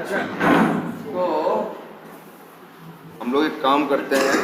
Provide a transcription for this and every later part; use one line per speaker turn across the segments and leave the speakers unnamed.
अच्छा, तो हम लोग एक काम करते हैं,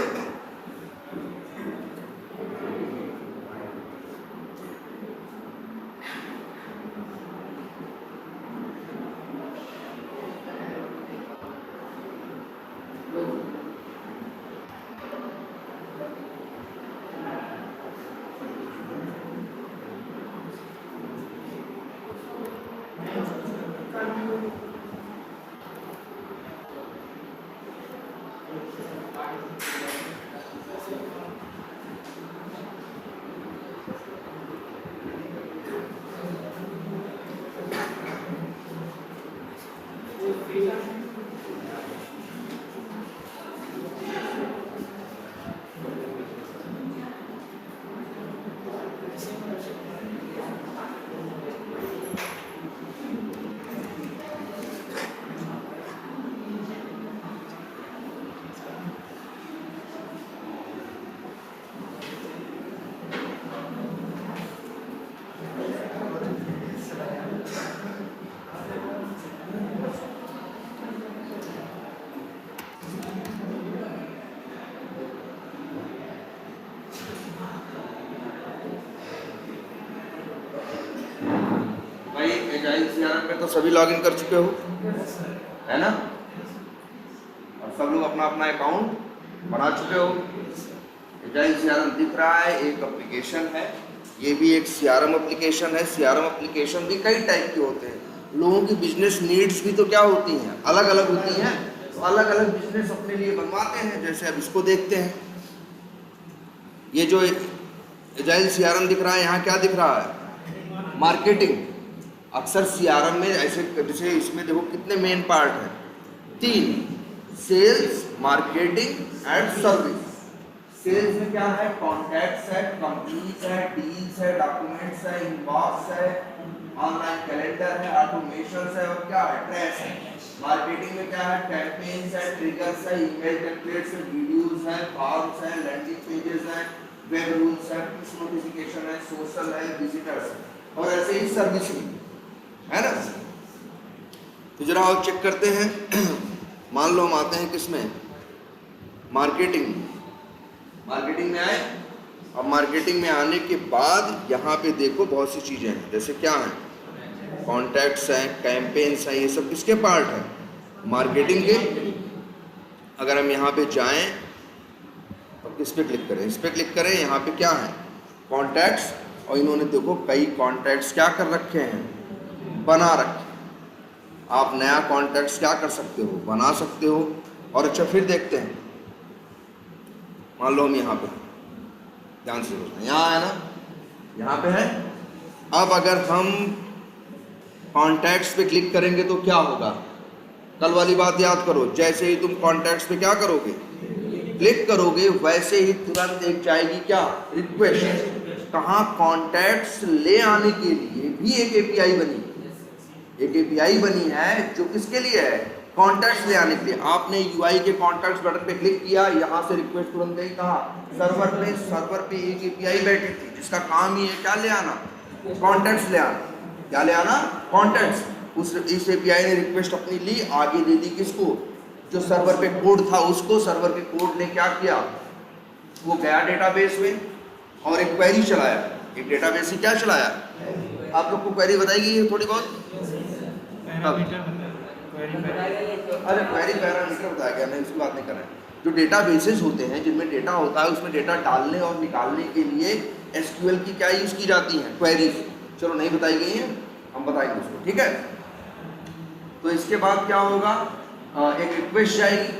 भाई एजाइल सीआरएम में तो सभी लॉगिन कर चुके हो, है ना? और सब लोग अपना अपना अकाउंट बना चुके हो। एजाइल सीआरएम दिख रहा है, एक एप्लीकेशन है, ये भी एक सीआरएम एप्लीकेशन है। सीआरएम एप्लीकेशन भी कई टाइप के होते हैं। लोगों की बिजनेस नीड्स भी तो क्या होती हैं, अलग अलग होती हैं, तो अलग अलग बिजनेस अपने लिए बनवाते हैं। जैसे अब इसको देखते हैं, ये जो एजाइल सीआरएम दिख रहा है, यहाँ क्या दिख रहा है? मार्केटिंग। अक्सर सीआरएम में ऐसे, जैसे इसमें देखो कितने मेन पार्ट हैं, 3, sales, marketing and service. Sales में क्या है? कॉन्टैक्ट्स है, कंपनीज है, डील्स है, डॉक्यूमेंट्स है, इनबॉक्स है, ऑनलाइन कैलेंडर है, ऑटोमेशन है, और क्या है? ट्रैश है। मार्केटिंग में क्या है? कैंपेन्स है, ट्रिगर्स है, ईमेल टेम्पलेट्स है, वीडियोस है, फॉर्म्स है, लैंडिंग पेजेस है, वेब रूल्स है, पुश नोटिफिकेशन है, सोशल है, विजिटर्स है, और ऐसे ही सर्विस भी है ना। तो जरा और चेक करते हैं। मान लो हम आते हैं किसमें? मार्केटिंग। मार्केटिंग में आए। अब मार्केटिंग में आने के बाद यहाँ पे देखो बहुत सी चीजें हैं, जैसे क्या है? कॉन्टैक्ट्स हैं, कैंपेन्स हैं, ये सब किसके पार्ट है? मार्केटिंग के। अगर हम यहाँ पे जाएं तो किस पे क्लिक करें? इस पे क्लिक करें। यहाँ पे क्या है? कॉन्टैक्ट्स। और इन्होंने देखो कई कॉन्टैक्ट्स क्या कर रखे हैं? बना रखे। आप नया कॉन्टैक्ट्स क्या कर सकते हो? बना सकते हो। और अच्छा, फिर देखते हैं, मान लो हम यहाँ पे, ध्यान से सोचना, यहाँ है ना, यहाँ पे है। अब अगर हम कॉन्टैक्ट्स पे क्लिक करेंगे तो क्या होगा? कल वाली बात याद करो, जैसे ही तुम कॉन्टैक्ट्स पे क्या करोगे? क्लिक करोगे, वैसे ही तुरंत एक जाएगी क्या? रिक्वेस्ट। कहाँ? कॉन्टैक्ट्स ले आने के लिए भी एक एपीआई बनी। एक एपीआई बनी है जो किसके लिए है? कॉन्टैक्ट्स ले आने के लिए। आपने यूआई के कॉन्टैक्ट्स बटन पे क्लिक किया, यहाँ से रिक्वेस्ट तुरंत गई कहाँ? सर्वर पे। सर्वर पे एक एपीआई बैठी थी जिसका काम ही है क्या? ले आना, कॉन्टैक्ट्स ले आना। क्या ले आना? कॉन्टैक्ट्स। इस एपीआई ने रिक्वेस्ट अपनी ली, आगे दे दी किसको? जो सर्वर पे कोड था उसको। सर्वर के कोड ने क्या किया? वो गया डेटाबेस में और एक क्वेरी चलाया। एक डेटाबेस से क्या चलाया? आप लोग को क्वेरी बताएगी थोड़ी बहुत? अरे क्वेरी पैरामीटर बताया गया, नहीं उसकी बात नहीं कर रहे हैं। जो डेटाबेसेस होते हैं जिनमें डेटा होता है, उसमें डेटा डालने और निकालने के लिए एसक्यूएल की क्या यूज की जाती है? क्वेरीज। चलो नहीं बताई गई है, हम बताएंगे उसको, ठीक है। तो इसके बाद क्या होगा? एक रिक्वेस्ट जाएगी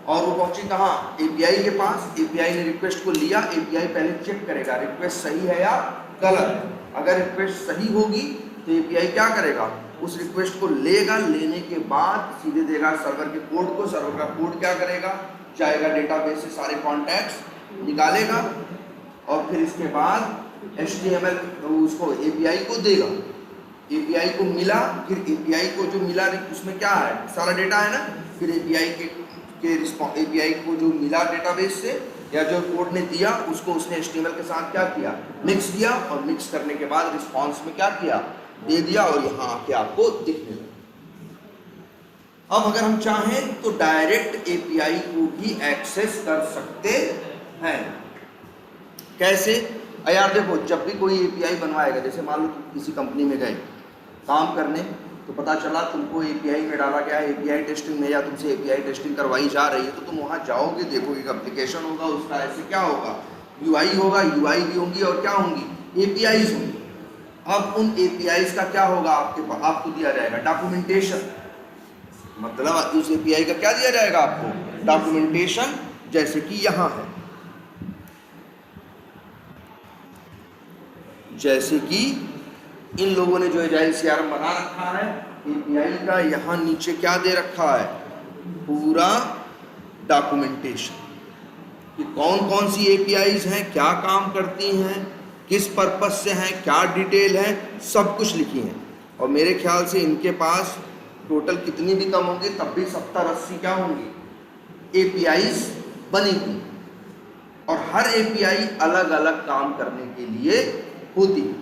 और वो पहुंची कहाँ? एपीआई के पास। एपीआई ने रिक्वेस्ट को लिया। एपीआई पहले चेक करेगा रिक्वेस्ट सही है या गलत। अगर रिक्वेस्ट सही होगी तो एपीआई क्या करेगा? उस रिक्वेस्ट को लेगा, लेने के बाद सीधे देगा सर्वर के कोड को। सर्वर का कोड क्या करेगा? जाएगा डेटाबेस से सारे कॉन्टैक्ट्स निकालेगा और फिर इसके बाद HTML उसको एपीआई को देगा। एपीआई को मिला, फिर एपीआई को जो मिला उसमें क्या है? सारा डेटा है ना। फिर एपीआई को जो मिला डेटाबेस से या जो कोड ने दिया उसको उसने HTML के साथ क्या किया? मिक्स किया। और मिक्स करने के बाद रिस्पॉन्स में क्या किया? दे दिया और यहाँ आके आपको दिखने लगा। अब अगर हम चाहें तो डायरेक्ट एपीआई को भी एक्सेस कर सकते हैं। कैसे? यार देखो, जब भी कोई एपीआई बनवाएगा, जैसे मान लो किसी कंपनी में गए काम करने, तो पता चला तुमको एपीआई में डाला गया है एपीआई टेस्टिंग में, या तुमसे एपीआई टेस्टिंग करवाई जा रही है, तो तुम वहाँ जाओगे, देखोगे, एक एप्लीकेशन होगा उसका, ऐसे क्या होगा, यूआई होगा, यूआई भी होंगी और क्या होंगी, एपीआईज होंगी। अब उन एपीआईज का क्या होगा, आपको दिया जाएगा डॉक्यूमेंटेशन। मतलब उस एपीआई का क्या दिया जाएगा आपको, डॉक्यूमेंटेशन, जैसे कि यहाँ है, जैसे कि इन लोगों ने जो एजाइल सीआरएम बना रखा है एपीआई का, यहाँ नीचे क्या दे रखा है, पूरा डॉक्यूमेंटेशन कि कौन कौन सी एपीआईज हैं, क्या काम करती हैं, किस पर्पस से हैं, क्या डिटेल है, सब कुछ लिखी है। और मेरे ख्याल से इनके पास टोटल कितनी भी कम होंगी तब भी 70-80 क्या होंगी, एपीआईज बनी हुई, और हर एपीआई अलग अलग काम करने के लिए होती है।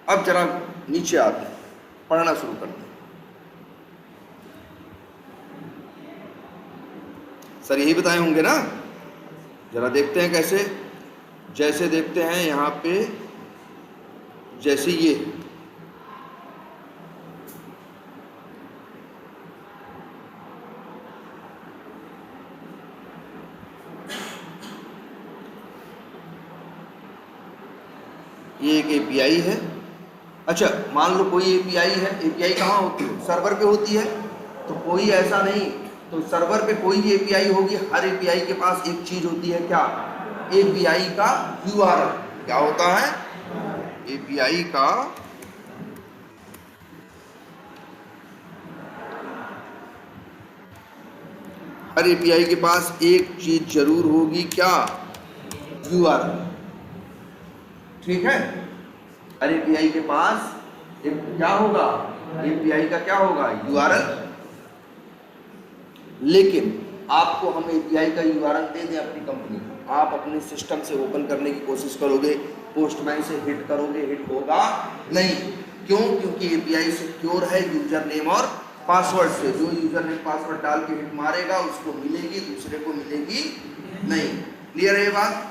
अब जरा नीचे आते हैं, पढ़ना शुरू करते हैं। सर यही बताए होंगे ना, जरा देखते हैं कैसे। जैसे देखते हैं यहाँ पे, जैसे ये एक एपीआई है। अच्छा, मान लो कोई एपीआई है, एपीआई कहाँ होती है, सर्वर पे होती है, तो कोई ऐसा नहीं, तो सर्वर पे कोई भी एपीआई होगी, हर एपीआई के पास एक चीज होती है, क्या, एपीआई का यूआरएल। क्या होता है, एपीआई का हर एपीआई के पास एक चीज जरूर होगी, क्या, यूआरएल। ठीक है, हर एपीआई के पास एक क्या होगा, एपीआई का क्या होगा, यूआरएल। लेकिन आपको हम एपीआई का यूआरएल दे दें अपनी कंपनी को, आप अपने सिस्टम से ओपन करने की कोशिश करोगे, पोस्टमैन से हिट करोगे, हिट होगा नहीं। क्यों? क्योंकि एपीआई सिक्योर है यूजर नेम और पासवर्ड से। जो यूजर नेम पासवर्ड डाल के हिट मारेगा उसको मिलेगी, दूसरे को मिलेगी नहीं। क्लियर है ये बात?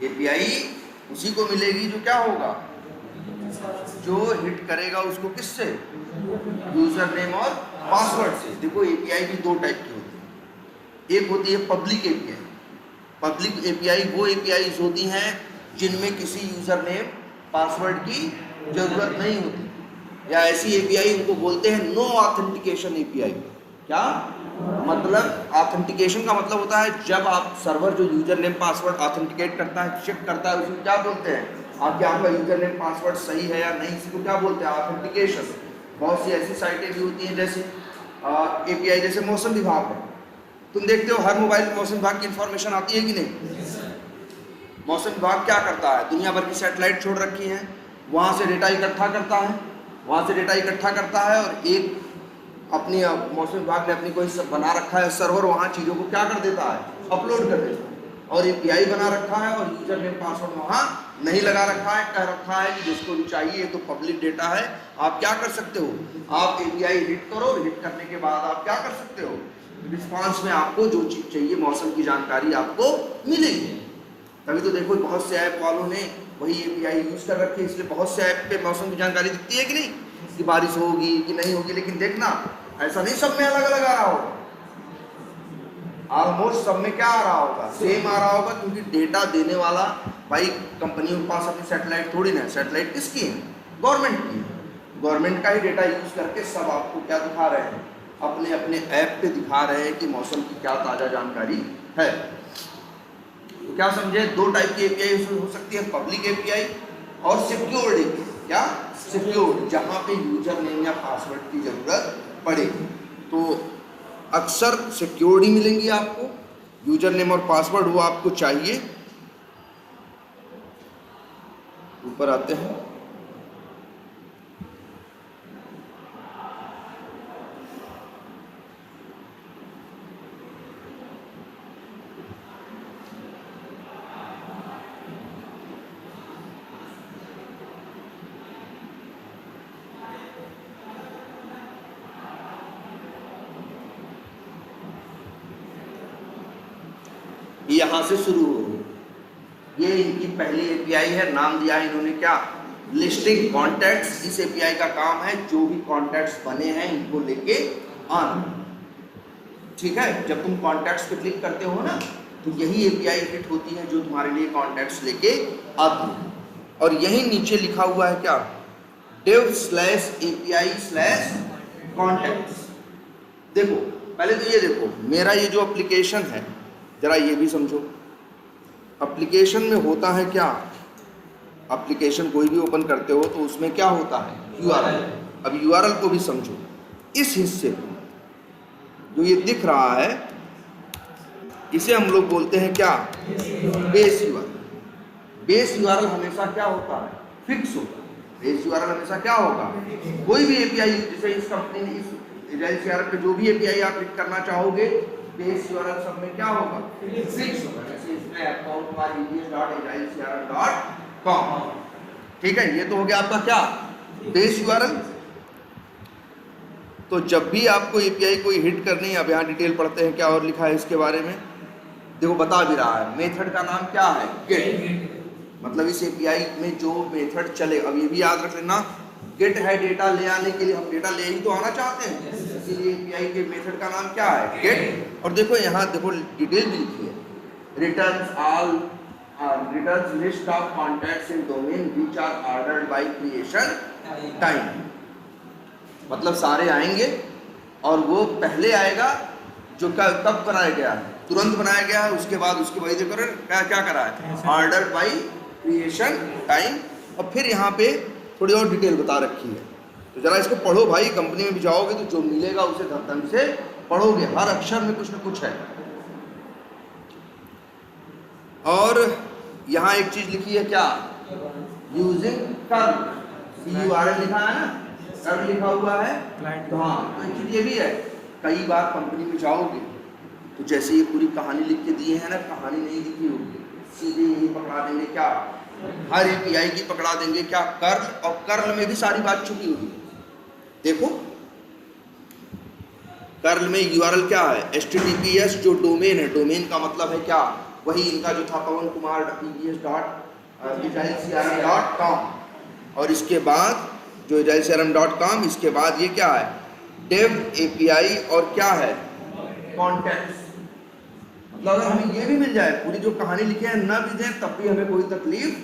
एपीआई उसी को मिलेगी जो क्या होगा, जो हिट करेगा उसको किससे, यूजर नेम और पासवर्ड से। देखो एपीआई भी दो टाइप की होती है, एक होती है पब्लिक एपीआई। पब्लिक एपीआई वो एपीआईज होती हैं जिनमें किसी यूजर नेम पासवर्ड की जरूरत नहीं होती, या ऐसी एपीआई उनको बोलते हैं नो ऑथेंटिकेशन एपीआई। क्या मतलब, ऑथेंटिकेशन का मतलब होता है जब आप सर्वर जो यूजर नेम पासवर्ड ऑथेंटिकेट करता है, चेक करता है, उसको क्या बोलते हैं, आपके आपका यूजर नेम पासवर्ड सही है या नहीं, इसी को क्या बोलते हैं, ऑथेंटिकेशन। बहुत सी ऐसी साइटें भी होती हैं जैसे एपीआई, जैसे मौसम विभाग है, तुम देखते हो हर मोबाइल में मौसम विभाग की इंफॉर्मेशन आती है कि नहीं। मौसम विभाग क्या करता है, दुनिया भर की सैटेलाइट छोड़ रखी हैं, वहाँ से डेटा इकट्ठा करता है, वहाँ से डेटा इकट्ठा करता है, और एक अपनी मौसम विभाग ने अपनी कोई बना रखा है सर्वर, वहाँ चीज़ों को क्या कर देता है, अपलोड कर देता है। और एपीआई बना रखा है और यूजर नेम पासवर्ड वहाँ नहीं लगा रखा है, कह रखा है कि जिसको भी चाहिए तो पब्लिक डेटा है। आप क्या कर सकते हो, आप एपीआई हिट करो, हिट करने के बाद आप क्या कर सकते हो, रिस्पांस में आपको जो चीज़ चाहिए, मौसम की जानकारी आपको मिलेगी। तभी तो देखो बहुत से ऐप वालों ने वही एपीआई यूज़ कर रखी है, इसलिए बहुत से ऐप पे मौसम की जानकारी दिखती है कि नहीं, कि बारिश होगी कि नहीं होगी। लेकिन देखना ऐसा नहीं सब में अलग अलग आ रहा होगा, ऑलमोस्ट सब में क्या आ रहा होगा, सेम आ रहा होगा, क्योंकि डेटा देने वाला भाई कंपनियों के पास अपनी सैटेलाइट थोड़ी ना, सैटेलाइट किसकी है, गवर्नमेंट की। गवर्नमेंट का ही डेटा यूज करके सब आपको क्या दिखा रहे हैं, अपने अपने ऐप पे दिखा रहे हैं कि मौसम की क्या ताज़ा जानकारी है। तो क्या समझे, दो टाइप की एपीआई हो सकती है, पब्लिक एपीआई और सिक्योर्ड एपीआई। क्या, सिक्योर्ड, जहाँ पे यूजर नेम या पासवर्ड की जरूरत पड़ेगी। तो अक्सर सिक्योर्ड ही मिलेंगी आपको, यूजर नेम और पासवर्ड वो आपको चाहिए। ऊपर आते हैं, यहाँ से शुरू हो रही है। ये इनकी पहली एपीआई है, नाम दिया है इन्होंने क्या, लिस्टिंग कॉन्टैक्ट्स। इस एपीआई का काम है जो भी कॉन्टैक्ट्स बने हैं इनको लेके आना। ठीक है, जब तुम कॉन्टैक्ट्स पे क्लिक करते हो ना तो यही एपीआई हिट होती है जो तुम्हारे लिए कॉन्टैक्ट्स लेके आती है। और यही नीचे लिखा हुआ है क्या, dev/api/contacts। देखो पहले तो ये देखो, मेरा ये जो एप्लीकेशन है, जरा ये भी समझो। एप्लीकेशन में होता है क्या, एप्लीकेशन कोई भी ओपन करते हो तो उसमें क्या होता है, यूआरएल। अब यूआरएल को भी समझो। इस हिस्से को जो ये दिख रहा है इसे हम लोग बोलते हैं क्या, बेस यूआरएल। बेस यूआरएल हमेशा क्या होता है, फिक्स होता है। बेस यूआरएल हमेशा क्या होगा, कोई भी एपीआई, जैसे इस कंपनी ने इस एजाइल सीआरएम पे जो भी एपीआई आप हिट करना चाहोगे, बेस यूआरएल सब में क्या होगा, फिक्स होगा। जैसे इसमें account.ebs.ejailcrm.com। ठीक है, ये तो हो गया आपका क्या, बेस यूआरएल। तो जब भी आपको एपीआई कोई हिट करनी है, अब यहाँ डिटेल पढ़ते हैं क्या और लिखा है इसके बारे में। देखो बता भी रहा है, मेथड का नाम क्या है, गेट। मतलब इस एपीआई में जो मेथड चले, अब ये भी याद रख लेना, गेट है डेटा ले आने के लिए, हम डेटा ले ही तो आना चाहते हैं, इसीलिए एपीआई के मेथड का नाम क्या है, गेट। और देखो यहाँ देखो डिटेल भी लिखी है, returns list of contacts in domain which are ordered by creation time. मतलब सारे आएंगे और वो पहले आएगा जो कब बनाया गया है, तुरंत बनाया गया है, उसके बाद उसकी वजह से क्या क्या करा है, ऑर्डर्ड बाय क्रिएशन टाइम। और फिर यहाँ पे थोड़ी और डिटेल बता रखी है, तो जरा इसको पढ़ो भाई। कंपनी में भी जाओगे तो जो मिलेगा उसे ढंग से पढ़ोगे, हर अक्षर में कुछ ना कुछ है। और यहाँ एक चीज लिखी है क्या, यूजिंग कर्ल, CURL लिखा है ना, कर्ल लिखा हुआ है। तो हाँ, तो एक चीज ये भी है, कई बार कंपनी में जाओगे तो जैसे ये पूरी कहानी लिख के दिए है ना, कहानी नहीं लिखी होगी, सीधे यही पकड़ा देंगे क्या, हर एपीआई की पकड़ा देंगे क्या, कर्ल। और कर्ल में भी सारी बात छुपी हुई है। देखो कर्ल में यूआरएल क्या है, HTTPS जो डोमेन है, डोमेन का मतलब है क्या, वही इनका जो था pawankumar.ebs.ejailcrm.com। और इसके बाद जो ejailcrm.com, इसके बाद ये क्या है, डेव एपीआई और क्या है, कॉन्टैक्ट्स। मतलब अगर हमें ये भी मिल जाए, पूरी जो कहानी लिखी है ना भी जाए, तब भी हमें कोई तकलीफ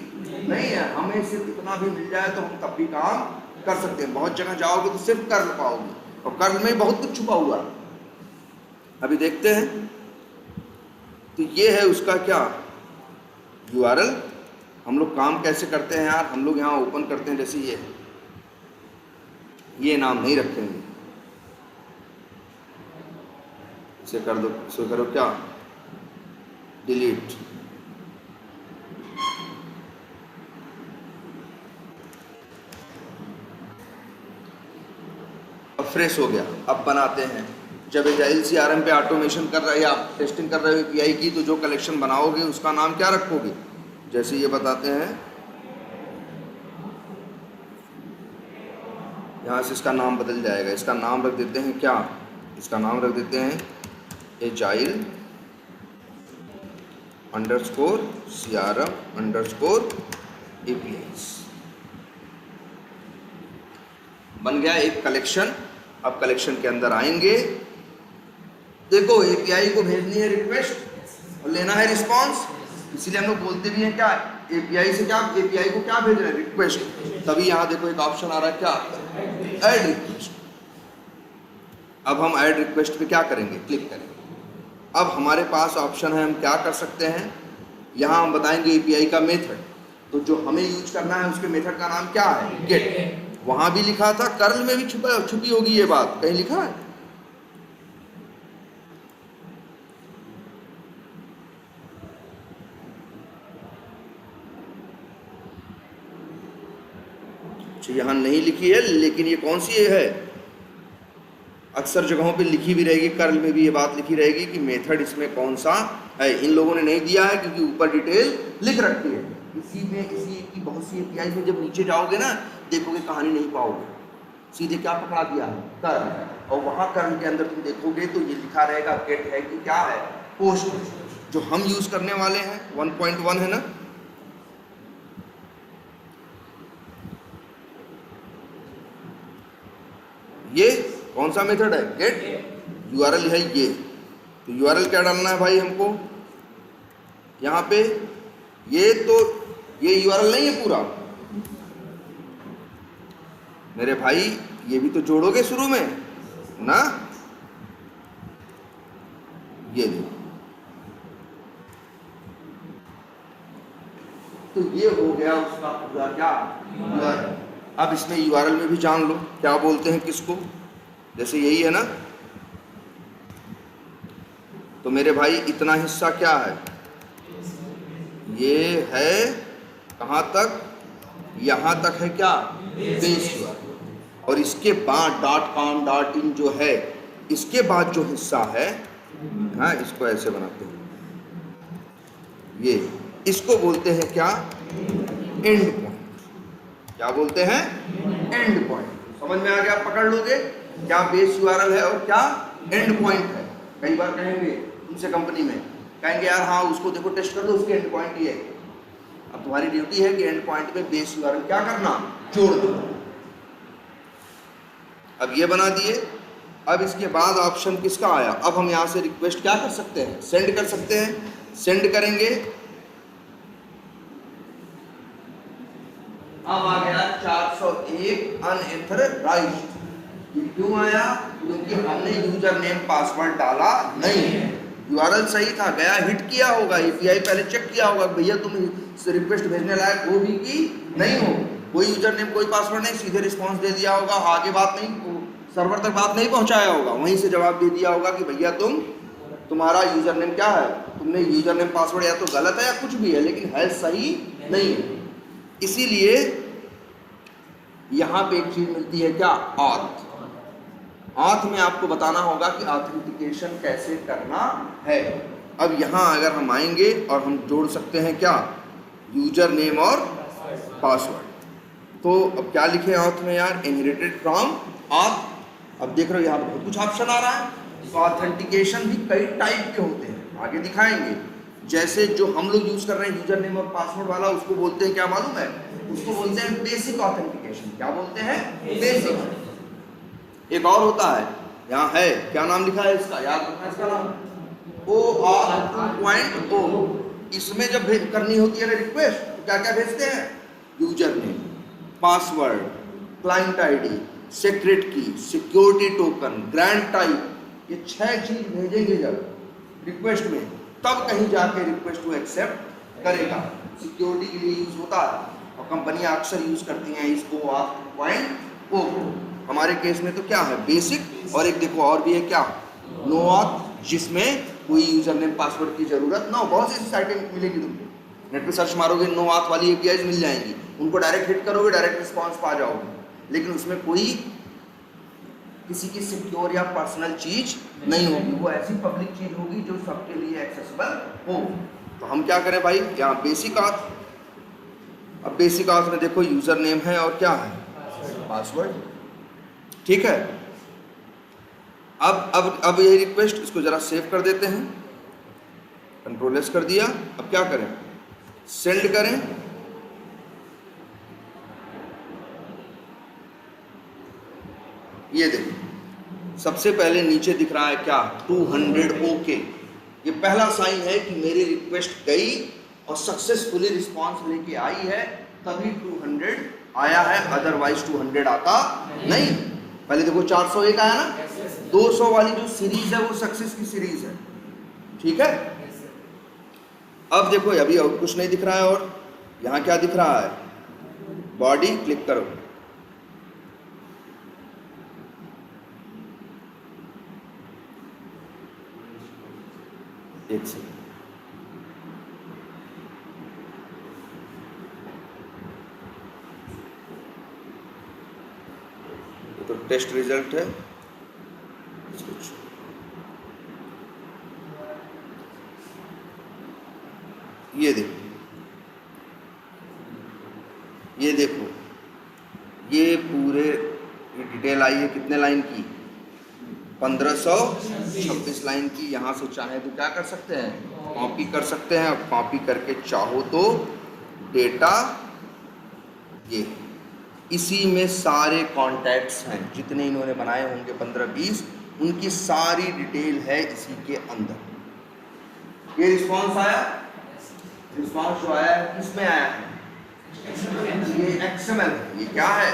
नहीं है। हमें सिर्फ इतना भी मिल जाए तो हम तब भी काम कर सकते हैं। बहुत जगह जाओगे तो सिर्फ कर्ल पाओगे, और कर्ल में बहुत कुछ छुपा हुआ है। अभी देखते हैं, तो ये है उसका क्या, यूआरएल। हम लोग काम कैसे करते हैं यार, हम लोग यहाँ ओपन करते हैं, जैसे ये नाम नहीं रखेंगे, इसे कर दो, इसे करो क्या, डिलीट। अब फ्रेश हो गया। अब बनाते हैं, जब एजाइल सीआरएम पे ऑटोमेशन कर रहे हो या टेस्टिंग कर रहे हो एपीआई की, तो जो कलेक्शन बनाओगे उसका नाम क्या रखोगे, जैसे ये बताते हैं, यहाँ से इसका नाम बदल जाएगा। इसका नाम रख देते हैं क्या, इसका नाम रख देते हैं एजाइल _CRM_APIs। बन गया एक कलेक्शन। अब कलेक्शन के अंदर आएंगे, देखो एपीआई को भेजनी है रिक्वेस्ट और लेना है रिस्पांस, इसीलिए हम लोग बोलते भी हैं क्या, एपीआई से क्या, एपीआई को क्या भेज रहे हैं, रिक्वेस्ट। तभी यहाँ देखो एक ऑप्शन आ रहा है क्या, ऐड रिक्वेस्ट। अब हम ऐड रिक्वेस्ट पे क्या करेंगे, क्लिक करेंगे। अब हमारे पास ऑप्शन है, हम क्या कर सकते हैं, यहाँ हम बताएंगे एपीआई का मेथड। तो जो हमें यूज करना है उसके मेथड का नाम क्या है, गेट। वहां भी लिखा था, कर्ल में भी छुपी होगी ये बात, कहीं लिखा है, यहाँ नहीं लिखी है, लेकिन ये कौन सी है, अक्सर जगहों पे लिखी भी रहेगी, कर्ल में भी ये बात लिखी रहेगी कि मेथड इसमें कौन सा है। इन लोगों ने नहीं दिया है क्योंकि ऊपर डिटेल लिख रखी है। इसी की बहुत सी एपीआई में जब नीचे जाओगे ना, देखोगे कहानी नहीं पाओगे, सीधे क्या पकड़ा दिया है, कर्ल। और वहाँ कर्ल के अंदर तुम देखोगे तो ये लिखा रहेगा गेट है कि क्या है, पोस्ट। जो हम यूज करने वाले हैं 1.1 है ना, ये कौन सा मेथड है, गेट यूआरएल है ये। तो यूआरएल क्या डालना है भाई हमको यहाँ पे, ये यूआरएल नहीं है पूरा मेरे भाई, ये भी तो जोड़ोगे शुरू में ना, ये देखो। तो ये हो गया उसका पूरा क्या यूआरएल। अब इसमें यूआरएल में भी जान लो क्या बोलते हैं किसको, जैसे यही है ना, तो मेरे भाई इतना हिस्सा क्या है, ये है कहाँ तक, यहाँ तक है क्या, बेस यूआरएल। और इसके बाद .com.in जो है, इसके बाद जो हिस्सा है, हाँ इसको ऐसे बनाते हैं, ये इसको बोलते हैं क्या, एंड पॉइंट। क्या बोलते हैं, एंड पॉइंट। समझ में आ गया, पकड़ लोगे क्या बेस यूआरएल है और क्या एंड पॉइंट है। कई बार कहेंगे तुमसे कंपनी में, कहेंगे यार हाँ उसको देखो टेस्ट कर दो, उसके एंड पॉइंट ये है। अब तुम्हारी ड्यूटी है कि एंड पॉइंट में बेस यूआरएल क्या करना, जोड़ दो। अब ये बना दिए। अब इसके बाद ऑप्शन किसका आया, अब हम यहाँ से रिक्वेस्ट क्या कर सकते हैं, सेंड कर सकते हैं। सेंड करेंगे, अब आ गया 401 अनएथराइज्ड। ये क्यों आया, क्योंकि हमने यूजर नेम पासवर्ड डाला नहीं है। यूआरएल सही था, गया हिट किया होगा, एपीआई पहले चेक किया होगा भैया तुम रिक्वेस्ट भेजने लायक हो भी कि नहीं हो। कोई यूजर नेम कोई पासवर्ड नहीं, सीधे रिस्पॉन्स दे दिया होगा, आगे बात नहीं, सर्वर तक बात नहीं पहुंचाया होगा, वहीं से जवाब दे दिया होगा कि भैया तुम्हारा यूजर नेम क्या है, तुमने यूजर नेम पासवर्ड या तो गलत है या कुछ भी है, लेकिन है सही नहीं है। इसीलिए यहाँ पे एक चीज मिलती है क्या, ऑथ। ऑथ में आपको बताना होगा कि ऑथेंटिकेशन कैसे करना है। अब यहाँ अगर हम आएंगे और हम जोड़ सकते हैं क्या, यूजर नेम और पासवर्ड। तो अब क्या लिखे ऑथ में यार, इनहेरिटेड फ्रॉम ऑथ। अब देख रहे हो यहाँ बहुत कुछ ऑप्शन आ रहा है। तो ऑथेंटिकेशन भी कई टाइप के होते हैं, आगे दिखाएंगे। जैसे जो हम लोग यूज कर रहे हैं यूजर नेम और पासवर्ड वाला, उसको बोलते हैं क्या मालूम है, उसको बोलते हैं बेसिक ऑथेंटिकेशन। क्या बोलते हैं, बेसिक। एक और होता है, यहाँ है क्या नाम लिखा है इसका, याद रखना इसका नाम, OAuth 2.0। इसमें जब करनी होती है रिक्वेस्ट, तो क्या क्या भेजते हैं, user name, password, client ID, secret की, सिक्योरिटी टोकन, ग्रांट टाइप, ये 6 चीज भेजेंगे जब रिक्वेस्ट में, तब कहीं जाके रिक्वेस्ट को एक्सेप्ट करेगा। सिक्योरिटी के लिए यूज होता है और कंपनियां अक्सर यूज करती हैं इसको OAuth 2.0। हमारे केस में तो क्या है, बेसिक। और एक देखो और भी है क्या, नो ऑथ, जिसमें कोई यूजर नेम पासवर्ड की जरूरत ना हो। बहुत सी साइटें मिलेगी तुमको, नेट पे सर्च मारोगे नो ऑथ वाली एपीआईज मिल जाएंगी, उनको डायरेक्ट हिट करोगे, डायरेक्ट रिस्पॉन्स पा जाओगे। लेकिन उसमें कोई किसी की सिक्योर या पर्सनल चीज नहीं होगी, वो ऐसी पब्लिक चीज होगी जो सबके लिए एक्सेसिबल हो। तो हम क्या करें भाई, यहाँ बेसिक ऑथ। अब बेसिक ऑथ में देखो यूजर नेम है और क्या है, पासवर्ड। ठीक है। अब ये रिक्वेस्ट, इसको जरा सेव कर देते हैं, कंट्रोल एस कर दिया। अब क्या करें, सेंड करें। ये देखो सबसे पहले नीचे दिख रहा है क्या, 200 ओके। ये पहला साइन है कि मेरी रिक्वेस्ट गई और सक्सेसफुली रिस्पॉन्स लेके आई है, तभी 200 आया है, अदरवाइज 200 आता नहीं। पहले देखो 401 आया ना, 200 वाली जो सीरीज है वो सक्सेस की सीरीज है। ठीक है। अब देखो अभी और कुछ नहीं दिख रहा है, और यहाँ क्या दिख रहा है, बॉडी, क्लिक करो। एक सेकंड, ये तो टेस्ट रिजल्ट है। ये देखो, ये देखो, ये पूरे ये डिटेल आई है कितने लाइन की, 1526 लाइन की। यहाँ से चाहे तो क्या कर सकते हैं, कॉपी कर सकते हैं, और कॉपी करके चाहो तो डेटा ये इसी में सारे कॉन्टैक्ट्स हैं जितने इन्होंने बनाए होंगे 15-20, उनकी सारी डिटेल है इसी के अंदर। ये रिस्पॉन्स आया, रिस्पॉन्स जो आया है किसमें आया है? ये XML। ये क्या है?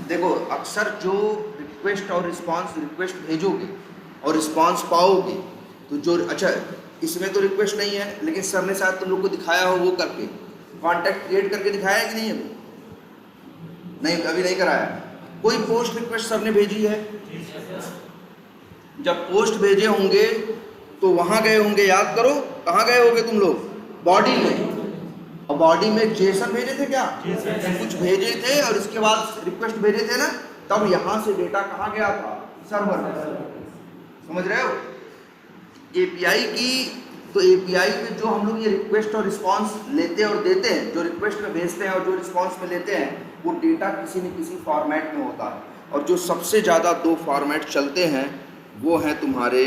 देखो अक्सर जो रिक्वेस्ट और रिस्पॉन्स, रिक्वेस्ट भेजोगे और रिस्पॉन्स पाओगे तो जो अच्छा इसमें तो रिक्वेस्ट नहीं है, लेकिन सर ने शायद तुम लोग को दिखाया हो वो करके, कॉन्टैक्ट क्रिएट करके दिखाया है कि नहीं? अभी नहीं, अभी नहीं कराया। कोई पोस्ट रिक्वेस्ट सर ने भेजी है, जब पोस्ट भेजे होंगे तो वहां गए होंगे, याद करो कहाँ गए होंगे तुम लोग? बॉडी में। और बॉडी में जेसन भेजे थे क्या? कुछ भेजे थे और इसके बाद रिक्वेस्ट भेजे थे ना, तब यहां से डेटा कहाँ गया था? सर्वर में। समझ रहे हो? एपीआई की तो एपीआई में जो हम लोग ये रिक्वेस्ट और रिस्पांस लेते और देते हैं, जो रिक्वेस्ट में भेजते हैं और जो रिस्पांस में लेते हैं, वो डेटा किसी न किसी फॉर्मेट में होता है। और जो सबसे ज़्यादा 2 फॉर्मेट चलते हैं वो हैं तुम्हारे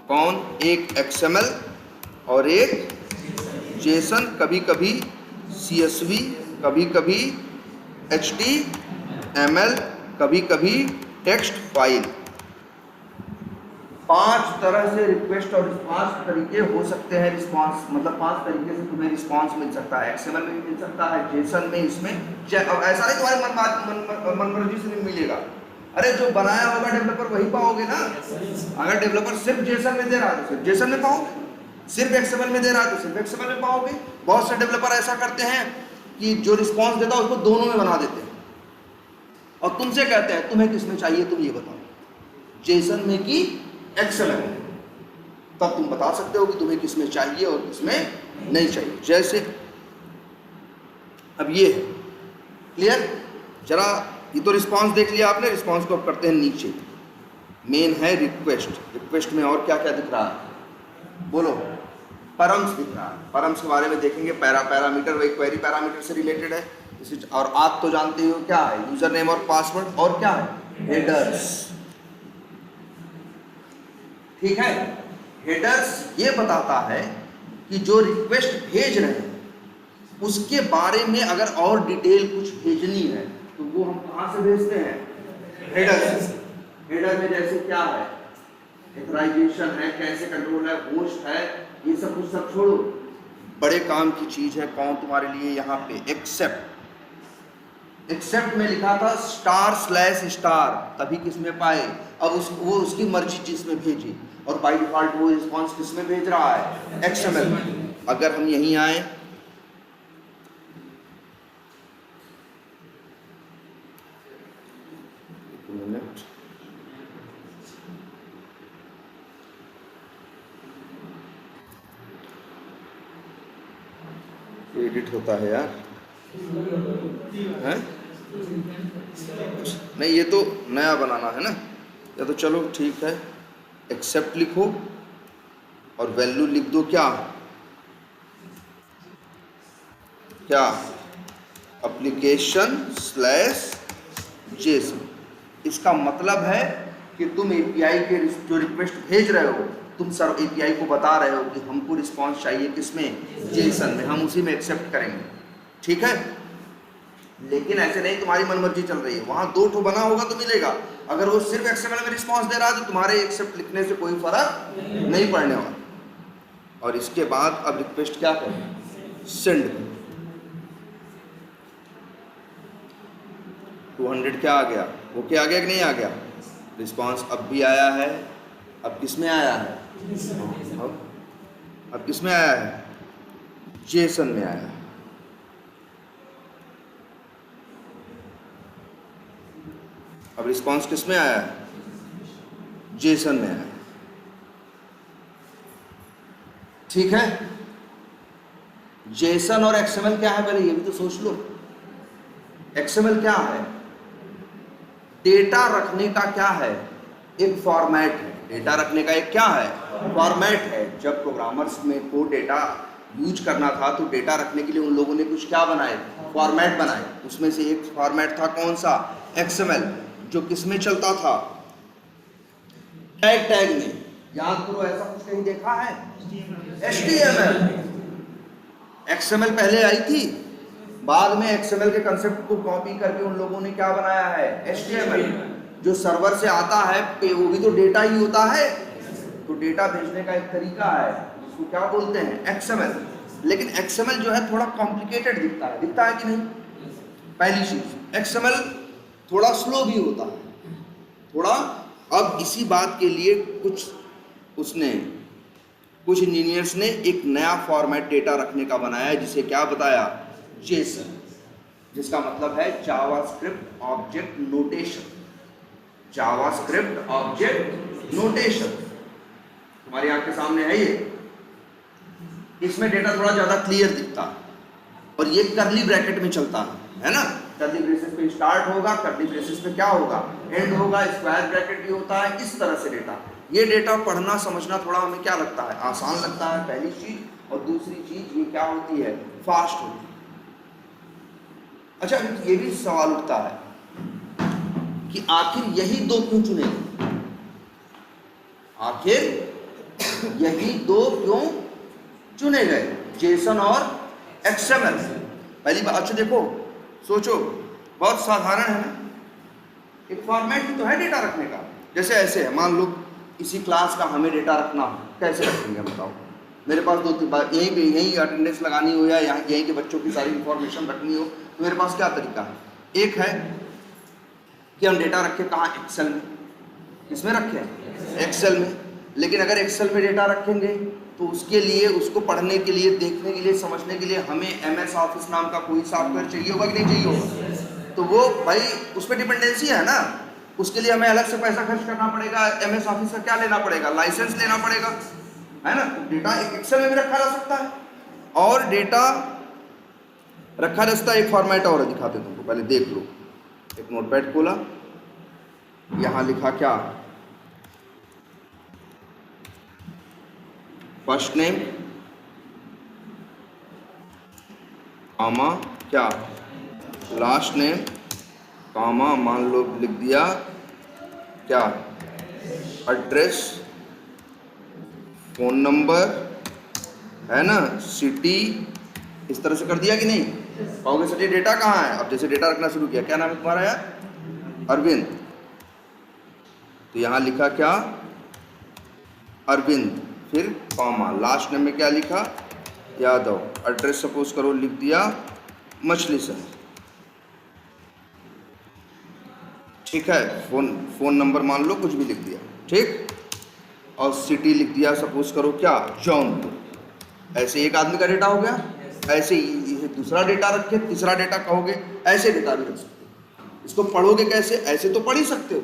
कौन? एक XML और एक जेसन, कभी कभी CSV, कभी कभी HTML, कभी कभी टेक्स्ट फाइल। 5 तरह से रिक्वेस्ट और 5 तरीके हो सकते हैं रिस्पांस, मतलब 5 तरीके से तुम्हें रिस्पांस मिल सकता है। XML में भी मिल सकता है, जेसन में, इसमें। अब ऐसा नहीं तुम्हारे मनमर्जी से नहीं मिलेगा। अरे जो बनाया होगा डेवलपर वही पाओगे ना। अगर डेवलपर सिर्फ जेसन में दे रहा है तो सिर्फ जेसन में पाओगे, सिर्फ XML में दे रहा है तो सिर्फ XML में पाओगे। बहुत से डेवलपर ऐसा करते हैं कि जो रिस्पांस देता है उसको दोनों में बना देते हैं और तुमसे कहते हैं तुम्हें किसमें चाहिए, तुम ये बताओ, जेसन में कि XML में। तब तुम बता सकते हो कि तुम्हें किसमें चाहिए और किसमें नहीं चाहिए। जैसे अब ये है, क्लियर? जरा ये तो रिस्पांस देख लिया आपने। रिस्पांस को अब करते हैं नीचे। मेन है रिक्वेस्ट। रिक्वेस्ट में और क्या क्या दिख रहा है? बोलो। परम्स दिख रहा है। परम्स के बारे में देखेंगे। पैरामीटर वही क्वेरी पैरामीटर से रिलेटेड है। और आप तो जानते हो क्या है? यूजर नेम और पासवर्ड। और क्या है? हेडर्स। ठीक है। हेडर्स ये बताता है कि जो रिक्वेस्ट भेज रहे हैं उसके बारे में अगर और डिटेल कुछ भेजनी है तो वो हम कहाँ से भेजते हैं? हेडर से। हेडर में जैसे क्या है? ऑथराइजेशन है, कैसे कंट्रोल है, होस्ट है, ये सब कुछ सब छोड़ो। बड़े काम की चीज है कौन तुम्हारे लिए यहाँ पे? एक्सेप्ट। एक्सेप्ट में लिखा था */*, तभी किसमें पाए? अब वो उसकी मर्जी जिसमें भेजी, और बाय डिफॉल्ट वो रिस्पॉन्स किसमें भेज रहा है? XML में। अगर हम यहीं आए, एडिट होता है यार, हैं? नहीं, ये तो नया बनाना है ना। या तो चलो ठीक है, एक्सेप्ट लिखो और वैल्यू लिख दो क्या? application/json। इसका मतलब है कि तुम एपीआई के जो रिक्वेस्ट भेज रहे हो, तुम सर एपीआई को बता रहे हो कि हमको रिस्पांस चाहिए किसमें? जेसन में। हम उसी में एक्सेप्ट करेंगे। ठीक है। लेकिन ऐसे नहीं तुम्हारी मनमर्जी चल रही है। वहां 2 ठो बना होगा तो मिलेगा। अगर वो सिर्फ XML में रिस्पांस दे रहा है तो तुम्हारे एक्सेप्ट लिखने से कोई फर्क नहीं पड़ने वाला। और इसके बाद अब रिक्वेस्ट क्या करें? सेंड। 200 क्या आ गया? वो क्या आ गया कि नहीं आ गया? रिस्पांस अब भी आया है। अब किस में आया है? अब किस में आया है? जेसन में आया है। अब रिस्पांस किस में आया है? जेसन में आया है। ठीक है। जेसन और XML क्या है पहले ये भी तो सोच लो। XML क्या है? डेटा रखने का क्या है? एक फॉर्मेट है। डेटा रखने का एक क्या है? फॉर्मेट है। जब प्रोग्रामर्स में को डेटा यूज करना था तो डेटा रखने के लिए उन लोगों ने कुछ क्या बनाए? फॉर्मेट बनाए। उसमें से एक फॉर्मेट था कौन सा? XML, जो किस में चलता था? टैग में याद करो, ऐसा कुछ कहीं देखा है? HTML, XML पहले आई थी, बाद में XML के कंसेप्ट को कॉपी करके उन लोगों ने क्या बनाया है? HTML। जो सर्वर से आता है वो भी तो डेटा ही होता है, तो डेटा भेजने का एक तरीका है, उसको क्या बोलते हैं? XML। लेकिन XML जो है थोड़ा कॉम्प्लिकेटेड दिखता है कि नहीं? पहली चीज, XML थोड़ा स्लो भी होता है, थोड़ा। अब इसी बात के लिए कुछ इंजीनियर्स ने एक नया फॉर्मेट डेटा रखने का बनाया है, जिसे क्या बताया? JSON, जिसका मतलब है JavaScript object notation. JavaScript object notation तुम्हारी आंख के सामने है ये। इसमें डेटा थोड़ा ज्यादा क्लियर दिखता है और ये कर्ली ब्रैकेट में चलता है ना? कर्ली ब्रेसेस पे स्टार्ट होगा, कर्ली ब्रेसेस पे क्या होगा? एंड होगा, स्क्वायर ब्रैकेट भी होता है, इस तरह से डेटा। ये डेटा पढ़ना समझना थोड़ा हमें क्या लगता है? आसान लगता है, पहली चीज। और दूसरी चीज ये क्या होती है? फास्ट होती है। अच्छा, ये भी सवाल उठता है कि आखिर यही दो क्यों चुने? आखिर यही दो क्यों चुने गए? JSON और XML। पहली बात, अच्छा देखो, सोचो, बहुत साधारण है ना, एक फॉर्मेट ही तो है डेटा रखने का। जैसे ऐसे है, मान लो इसी क्लास का हमें डेटा रखना हो, कैसे रखेंगे बताओ? मेरे पास 2-3 बार यहीं अटेंडेंस लगानी हो या यहीं के बच्चों की सारी इंफॉर्मेशन रखनी हो, तो मेरे पास क्या तरीका है? एक है कि हम डेटा रखें कहाँ? एक्सेल में। किसमें रखें? एक्सेल में। लेकिन अगर एक्सेल में डेटा रखेंगे तो उसके लिए, उसको पढ़ने के लिए, देखने के लिए, समझने के लिए हमें MS ऑफिस नाम का कोई सॉफ्टवेयर चाहिए होगा कि नहीं चाहिए होगा? तो वो भाई उस पर डिपेंडेंसी है ना, उसके लिए हमें अलग से पैसा खर्च करना पड़ेगा। MS ऑफिस का क्या लेना पड़ेगा? लाइसेंस लेना पड़ेगा, है ना? तो डेटा एक एक्सेल में भी रखा जा सकता है, और डेटा रखा जा सकता है। एक फॉर्मेट और दिखाते तुमको, पहले देख लो। एक नोटपैड खोला, यहाँ लिखा क्या? फर्स्ट नेम कामा क्या? लास्ट नेम कामा, मान लो लिख दिया क्या? एड्रेस, फोन नंबर, है ना, सिटी, इस तरह से कर दिया कि नहीं? कहोगे सर ये डेटा कहाँ है? अब जैसे डेटा रखना शुरू किया, क्या नाम है तुम्हारा यार? अरविंद। तो यहाँ लिखा क्या? अरविंद, फिर कॉमा, लास्ट नेम में क्या लिखा? यादव। एड्रेस सपोज करो लिख दिया मछली सर, ठीक है। फोन नंबर मान लो कुछ भी लिख दिया, ठीक। और सिटी लिख दिया सपोज करो क्या? जौनपुर। ऐसे एक आदमी का डेटा हो गया। ऐसे ही दूसरा डेटा रखे, तीसरा डेटा कहोगे, ऐसे डेटा भी रख सकते हो। इसको पढ़ोगे कैसे? ऐसे तो पढ़ ही सकते हो।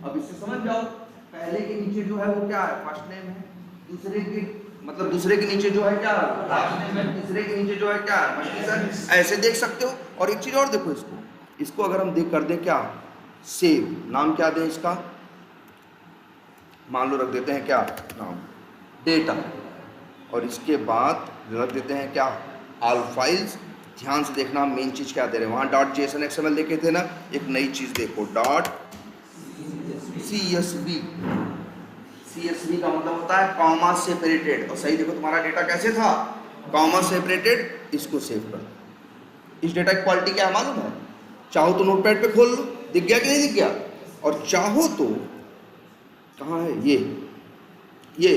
अब इससे समझ जाओ, पहले के नीचे जो है वो क्या है? फर्स्ट नेम है। दूसरे के नीचे जो है क्या? लास्ट नेम है। तीसरे के नीचे जो है क्या? मछली सर। ऐसे देख सकते हो। और एक चीज और देखो, इसको अगर हम कर दें क्या? सेव। नाम क्या दें इसका? मान लो रख देते हैं क्या नाम? डेटा। और इसके बाद रख देते हैं क्या? All files. ध्यान से देखना, मेन चीज क्या दे रहे हैं वहां? .json XML देखे थे ना, एक नई चीज देखो, .csv। CSV का मतलब होता है कॉमा सेपरेटेड। और सही देखो, तुम्हारा डेटा कैसे था? Comma separated. इसको सेव कर। इस डेटा की क्वालिटी क्या है मालूम है? चाहो तो नोटपैड पे खोल लो, दिख गया कि नहीं दिख गया? और चाहो तो कहाँ है ये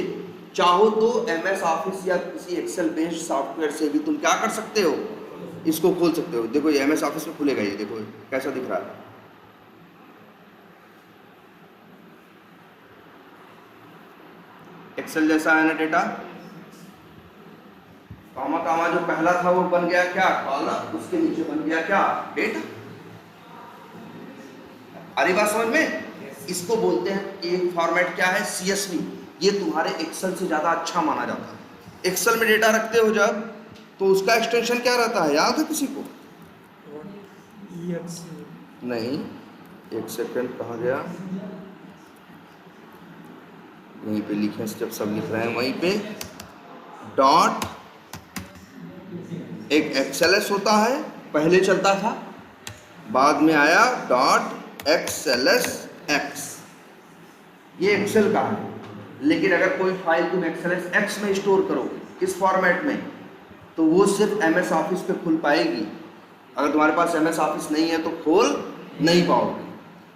चाहो तो MS ऑफिस या किसी एक्सेल बेस्ड सॉफ्टवेयर से भी तुम क्या कर सकते हो? इसको खोल सकते हो। देखो ये MS ऑफिस में खुलेगा, ये देखो कैसा दिख रहा है। एक्सेल जैसा है ना डेटा। कामा जो पहला था वो बन गया क्या? कॉलम। उसके नीचे बन गया क्या? डेटा। अरे बात समझ में? इसको बोलते हैं, एक फॉर्मेट क्या है? CSV। ये तुम्हारे एक्सेल से ज्यादा अच्छा माना जाता है। एक्सेल में डेटा रखते हो जब, तो उसका एक्सटेंशन क्या रहता है? याद है किसी को? नहीं, एक सेकंड, कहाँ गया? यहीं पे लिखे, जब सब लिख रहे हैं वहीं पे। डॉट, एक XLS होता है, पहले चलता था, बाद में आया .XLSX। ये एक्सेल का है, लेकिन अगर कोई फाइल तुम एक्स में स्टोर करो इस फॉर्मेट में, तो वो सिर्फ MS ऑफिस पे खुल पाएगी। अगर तुम्हारे पास MS ऑफिस नहीं है तो खोल नहीं पाओगे।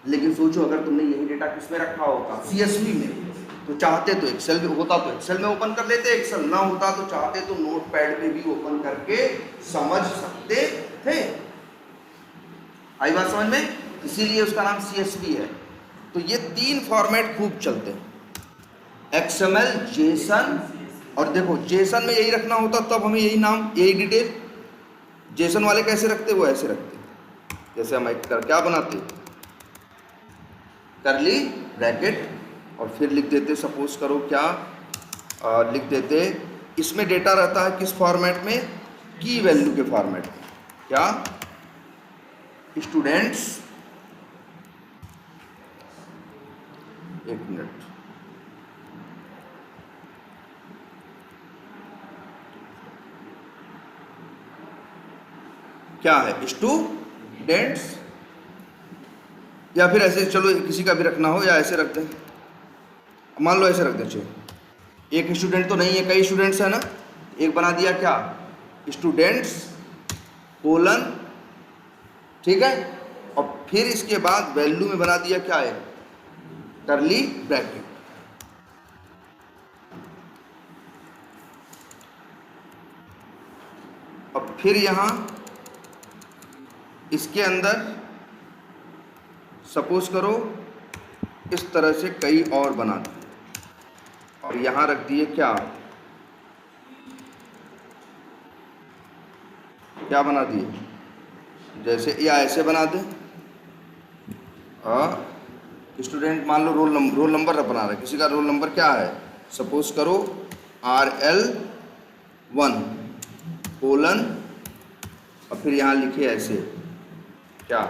लेकिन सोचो अगर तुमने यही डेटा किस में रखा होता, CSV में, तो चाहते तो एक्सेल में होता तो एक्सेल में ओपन कर लेते, एक्सेल ना होता तो चाहते तो नोटपैड पे भी ओपन करके समझ सकते थे। आई बात समझ में? इसीलिए उसका नाम CSV है। तो ये 3 फॉर्मेट खूब चलते हैं, XML, जेसन, और देखो जेसन में यही रखना होता तब हमें यही नाम, यही डिटेल। जेसन वाले कैसे रखते, वो ऐसे रखते, जैसे हम क्या बनाते, करली ब्रैकेट, और फिर लिख देते, सपोज करो क्या लिख देते, इसमें डेटा रहता है किस फॉर्मेट में, की वैल्यू के फॉर्मेट में। क्या, स्टूडेंट्स, एक मिनट, क्या है, स्टूडेंट्स, या फिर ऐसे, चलो किसी का भी रखना हो, या ऐसे रख दें, मान लो ऐसे रख दें। चलो एक स्टूडेंट तो नहीं है, कई स्टूडेंट्स है ना, एक बना दिया क्या, स्टूडेंट्स कोलन, ठीक है, और फिर इसके बाद वैल्यू में बना दिया क्या है, करली ब्रैकेट। अब फिर यहां इसके अंदर सपोज करो इस तरह से कई और बना दिए, और यहां रख दिए क्या, क्या बना दिए, जैसे या ऐसे बना दें, स्टूडेंट मान लो रोल नंबर बना रहे, किसी का रोल नंबर क्या है, सपोज करो RL1 कोलन, और फिर यहाँ लिखे ऐसे क्या,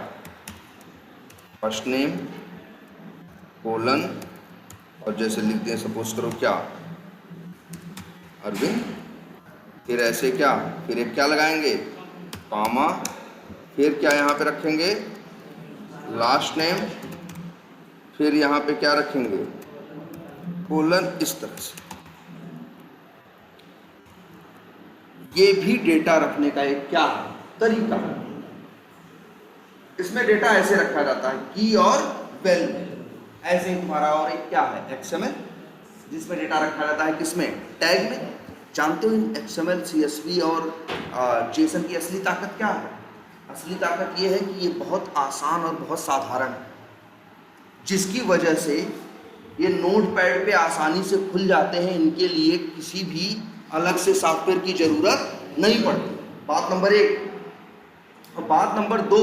फर्स्ट नेम कोलन, और जैसे लिखते हैं सपोज करो क्या, अरविंद, फिर ऐसे क्या, फिर एक क्या लगाएंगे, कामा, फिर क्या यहाँ पे रखेंगे, लास्ट नेम, फिर यहाँ पे क्या रखेंगे, कोलन, इस तरह से। ये भी डेटा रखने का एक क्या है, तरीका है। इसमें डेटा ऐसे रखा जाता है, की और वैल्यू, ऐसे ही तुम्हारा और एक क्या है, XML, जिसमें डेटा रखा जाता है किसमें, टैग में। जानते हो XML, CSV और जेसन की असली ताकत क्या है? असली ताकत ये है कि ये बहुत आसान और बहुत साधारण है, जिसकी वजह से ये नोटपैड पे आसानी से खुल जाते हैं। इनके लिए किसी भी अलग से सॉफ्टवेयर की ज़रूरत नहीं पड़ती, बात नंबर 1। और बात नंबर 2,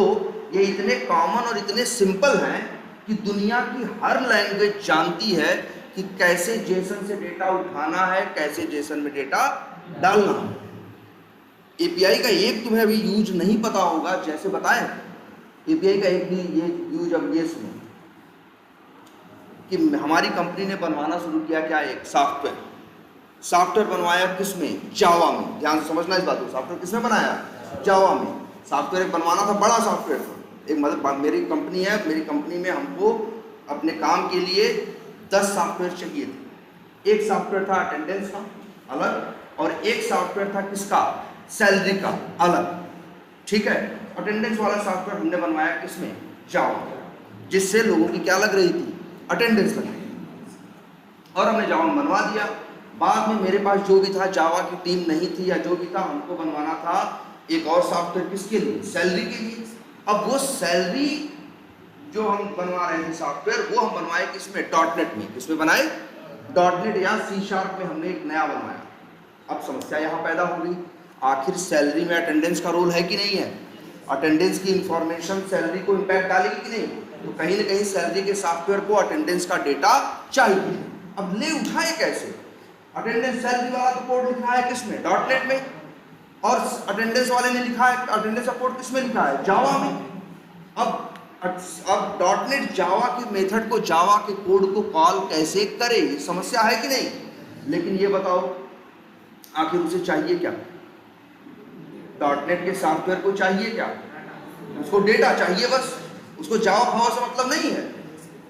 ये इतने कॉमन और इतने सिंपल हैं कि दुनिया की हर लैंग्वेज जानती है कि कैसे जेसन से डेटा उठाना है, कैसे जेसन में डेटा डालना है। API का एक तुम्हें अभी यूज नहीं पता होगा, जैसे बताएं API का एक भी ये यूज, अब ये सुनो कि हमारी कंपनी ने बनवाना शुरू किया क्या, एक सॉफ्टवेयर बनवाया किसमें, जावा में। ध्यान से समझना इस बात को, सॉफ्टवेयर किसमें बनाया, जावा में। सॉफ्टवेयर बनवाना था, बड़ा सॉफ्टवेयर था, एक मतलब मेरी कंपनी है, मेरी कंपनी में हमको अपने काम के लिए 10 सॉफ्टवेयर चाहिए थे। एक सॉफ्टवेयर था अटेंडेंस का अलग, और एक सॉफ्टवेयर था किसका, सैलरी का अलग, ठीक है। अटेंडेंस वाला सॉफ्टवेयर हमने बनवाया किसमें, जावा, जिससे लोगों की क्या लग रही थी, अटेंडेंस लग रही थी, और हमने जावा में बनवा दिया। बाद में मेरे पास जो भी था, जावा की टीम नहीं थी या जो भी था, हमको बनवाना था एक और सॉफ्टवेयर, किसके लिए, सैलरी के लिए। अब वो सैलरी जो हम बनवा रहे थे सॉफ्टवेयर, वो हम बनवाए किसमें, डॉटनेट में। किसमें बनाए, डॉटनेट या C# में हमने एक नया बनवाया। अब समस्या यहाँ पैदा हो गई, आखिर सैलरी में अटेंडेंस का रोल है कि नहीं है, अटेंडेंस की इंफॉर्मेशन सैलरी को इम्पैक्ट डालेगी कि नहीं, तो कहीं ना कहीं सैलरी के सॉफ्टवेयर को अटेंडेंस का डेटा चाहिए। अब ले उठाए कैसे, अटेंडेंस सैलरी वाला तो कोड लिखा है किसमें, डॉटनेट में, और अटेंडेंस वाले ने लिखा है, अटेंडेंस का कोड किसमें लिखा है, जावा में। अब डॉटनेट जावा के मेथड को, जावा के कोड को कॉल कैसे करे, समस्या है कि नहीं। लेकिन ये बताओ आखिर उसे चाहिए क्या, डॉटनेट के सॉफ्टवेयर को चाहिए क्या, उसको डेटा चाहिए बस, उसको जावा फावा से मतलब नहीं है।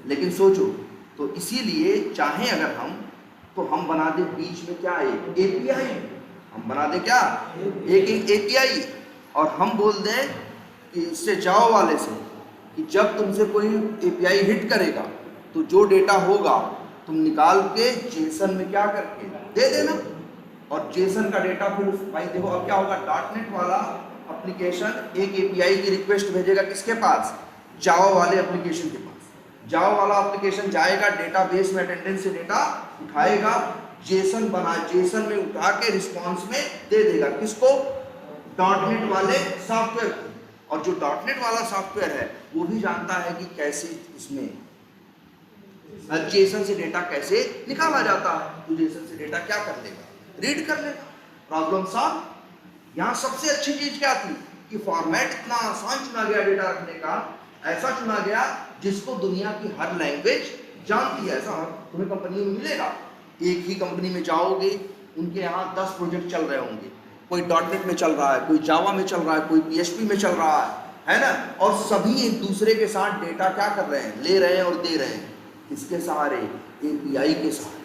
लेकिन सोचो तो इसीलिए चाहे अगर हम तो हम बना दे बीच में क्या है, एपीआई। हम बना दे क्या, एक एपीआई, और हम बोल दें कि इससे जाओ वाले से कि जब तुमसे कोई एपीआई हिट करेगा तो जो डेटा होगा तुम निकाल के जेसन में क्या करके दे देना, और जेसन का डेटा फिर भाई देखो अब क्या होगा, डॉटनेट वाला एप्लीकेशन एक एपीआई की रिक्वेस्ट भेजेगा किसके पास, जावा वाले एप्लीकेशन के पास। जावा वाला एप्लीकेशन जाएगा डेटाबेस में अटेंडेंस से डेटा उठाएगा, जेसन में उठा के रिस्पॉन्स में दे देगा किसको, डॉटनेट वाले सॉफ्टवेयर को। और जो डॉटनेट वाला सॉफ्टवेयर है वो भी जानता है कि कैसे इसमें जेसन से डेटा कैसे निकाला जाता है, तो जेसन से डेटा क्या कर लेगा, रीड कर लेगा। Problem solve. यहाँ सबसे अच्छी चीज क्या थी कि फॉर्मेट इतना आसान चुना गया डेटा रखने का, ऐसा चुना गया जिसको दुनिया की हर लैंग्वेज जानती है। ऐसा तुम्हें कंपनियों में मिलेगा, एक ही कंपनी में जाओगे उनके यहाँ 10 प्रोजेक्ट चल रहे होंगे, कोई डॉटनेट में चल रहा है, कोई जावा में चल रहा है, कोई पीएचपी में चल रहा है ना, और सभी एक दूसरे के साथ डेटा क्या कर रहे हैं, ले रहे हैं और दे रहे हैं। इसके सहारे, एपीआई के सहारे।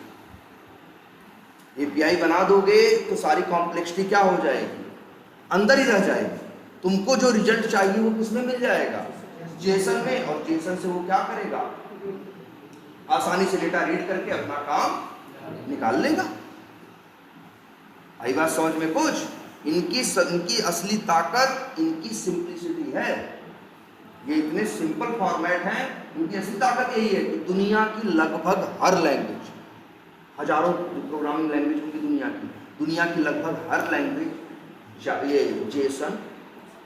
एपीआई बना दोगे तो सारी कॉम्प्लेक्सिटी क्या हो जाएगी, अंदर ही रह जाएगी। तुमको जो रिजल्ट चाहिए वो किसमें मिल जाएगा, जेसन में, और जेसन से वो क्या करेगा, आसानी से डेटा रीड करके अपना काम निकाल लेगा। आई बात समझ में कुछ। इनकी असली ताकत इनकी सिंप्लिसिटी है। ये इतने सिंपल फॉर्मेट हैं, इनकी असली ताकत यही है कि दुनिया की लगभग हर लैंग्वेज, हजारों प्रोग्रामिंग लैंग्वेज होंगी दुनिया की लगभग हर लैंग्वेज ये जेसन,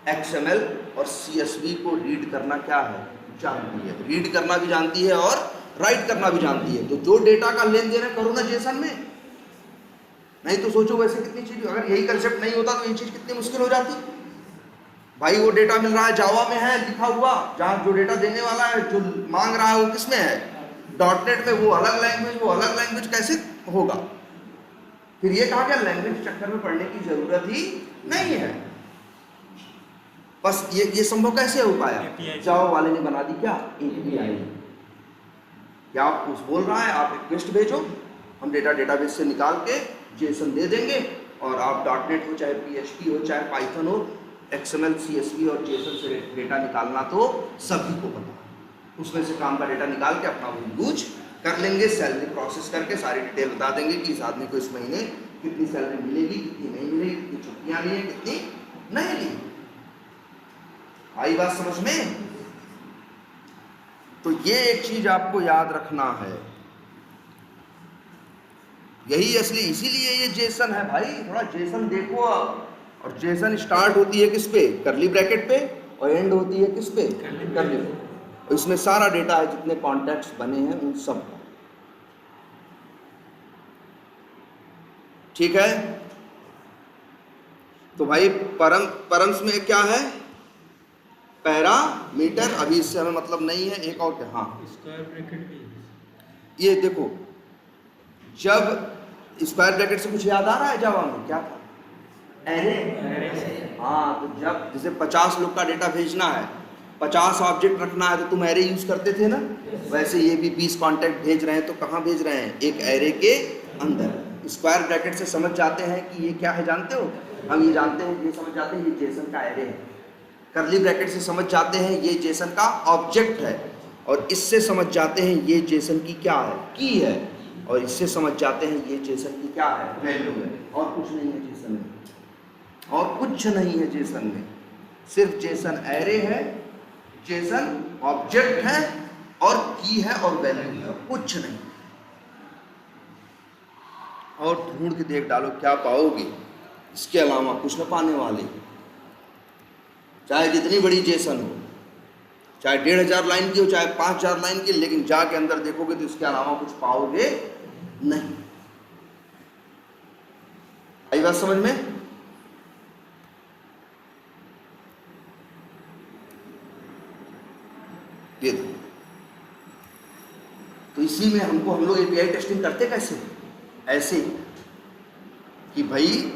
एक्सएमएल और सीएसवी को रीड करना क्या है, जानती है। रीड करना भी जानती है और राइट करना भी जानती है। तो जो डेटा का लेन देन करो ना जेसन में, नहीं तो सोचो वैसे कितनी चीज, अगर यही कंसेप्ट नहीं होता तो ये चीज कितनी मुश्किल हो जाती। भाई वो डेटा मिल रहा है जावा में है लिखा हुआ, जहाँ जो डेटा देने वाला है जो मांग रहा है वो किसमें है, डॉटनेट में। वो अलग लैंग्वेज कैसे होगा। फिर ये कहा क्या, लैंग्वेज चक्कर में पढ़ने की जरूरत ही नहीं है। बस ये संभव कैसे हो पाया, जावा वाले ने बना दी क्या, एपीआई। क्या आप कुछ बोल रहा है, आप रिक्वेस्ट भेजो, हम डेटाबेस से निकाल के जेसन दे देंगे, और आप डॉटनेट हो चाहे पीएचपी हो चाहे पाइथन हो, एक्सएमएल सीएसवी और जेसन से डेटा निकालना तो सभी को पता है। उसमें से काम का डेटा निकाल के अपना वो यूज कर लेंगे, सैलरी प्रोसेस करके सारी डिटेल बता देंगे कि इस आदमी को इस महीने कितनी सैलरी मिलेगी, कितनी नहीं मिलेगी, कितनी छुट्टियां ली हैं, कितनी नहीं ली। आई बात समझ में। तो ये एक चीज आपको याद रखना है, यही असली, इसीलिए ये जेसन है भाई। थोड़ा जेसन देखो आप। और जेसन स्टार्ट होती है किस पे, करली ब्रैकेट पे, और एंड होती है किस पे, करली। और इसमें सारा डेटा है, जितने कॉन्टैक्ट्स बने हैं उन सब का, ठीक है। तो भाई परम्स में क्या है, पैरामीटर। अभी इससे हमें मतलब नहीं है, एक और क्या, हाँ
स्क्वायर ब्रैकेट भी।
ये देखो, जब स्क्वायर ब्रैकेट से कुछ याद आ रहा है जावा में, क्या था, एरे। हाँ, तो जब जैसे 50 लोग का डेटा भेजना है, 50 ऑब्जेक्ट रखना है, तो तुम एरे यूज करते थे ना, वैसे ये भी 20 कॉन्टैक्ट भेज रहे हैं, तो कहाँ भेज रहे हैं, एक एरे के अंदर। स्क्वायर ब्रैकेट से समझ जाते हैं कि ये क्या है, जानते हो, हम ये जानते हैं, ये समझ जाते हैं ये जेसन का एरे है। करली ब्रैकेट से समझ जाते हैं ये जेसन का ऑब्जेक्ट है, और इससे समझ जाते हैं ये जेसन की क्या है, की है, और इससे समझ जाते हैं ये जेसन की क्या है, वैल्यू है। और कुछ नहीं है जेसन में, और कुछ नहीं है जेसन में, सिर्फ जेसन एरे है, जेसन ऑब्जेक्ट है, और की है, और वैल्यू है, कुछ नहीं। और ढूंढ के देख डालो क्या पाओगे, इसके अलावा कुछ न पाने वाले। चाहे जितनी बड़ी जेसन हो, चाहे 1500 लाइन की हो, चाहे 5000 लाइन की, लेकिन जाके अंदर देखोगे तो इसके अलावा कुछ पाओगे नहीं। आई बात समझ में। ये तो इसी में हम लोग एपीआई टेस्टिंग करते कैसे, ऐसे कि भाई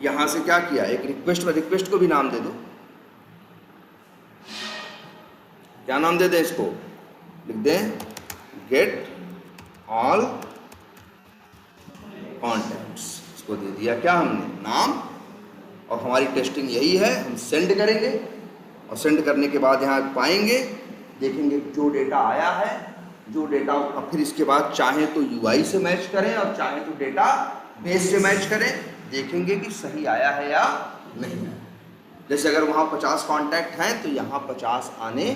यहां से क्या किया, एक रिक्वेस्ट को भी नाम दे दो। क्या नाम दे दें इसको, लिख दें गेट ऑल कॉन्टैक्ट्स, इसको दे दिया क्या हमने, नाम, और हमारी टेस्टिंग यही है, हम सेंड करेंगे और सेंड करने के बाद यहाँ पाएंगे, देखेंगे जो डेटा आया है, जो डेटा, और फिर इसके बाद चाहे तो यूआई से मैच करें और चाहे तो डेटा बेस से मैच करें, देखेंगे कि सही आया है या नहीं। जैसे अगर वहाँ 50 कॉन्टैक्ट हैं तो यहाँ 50 आने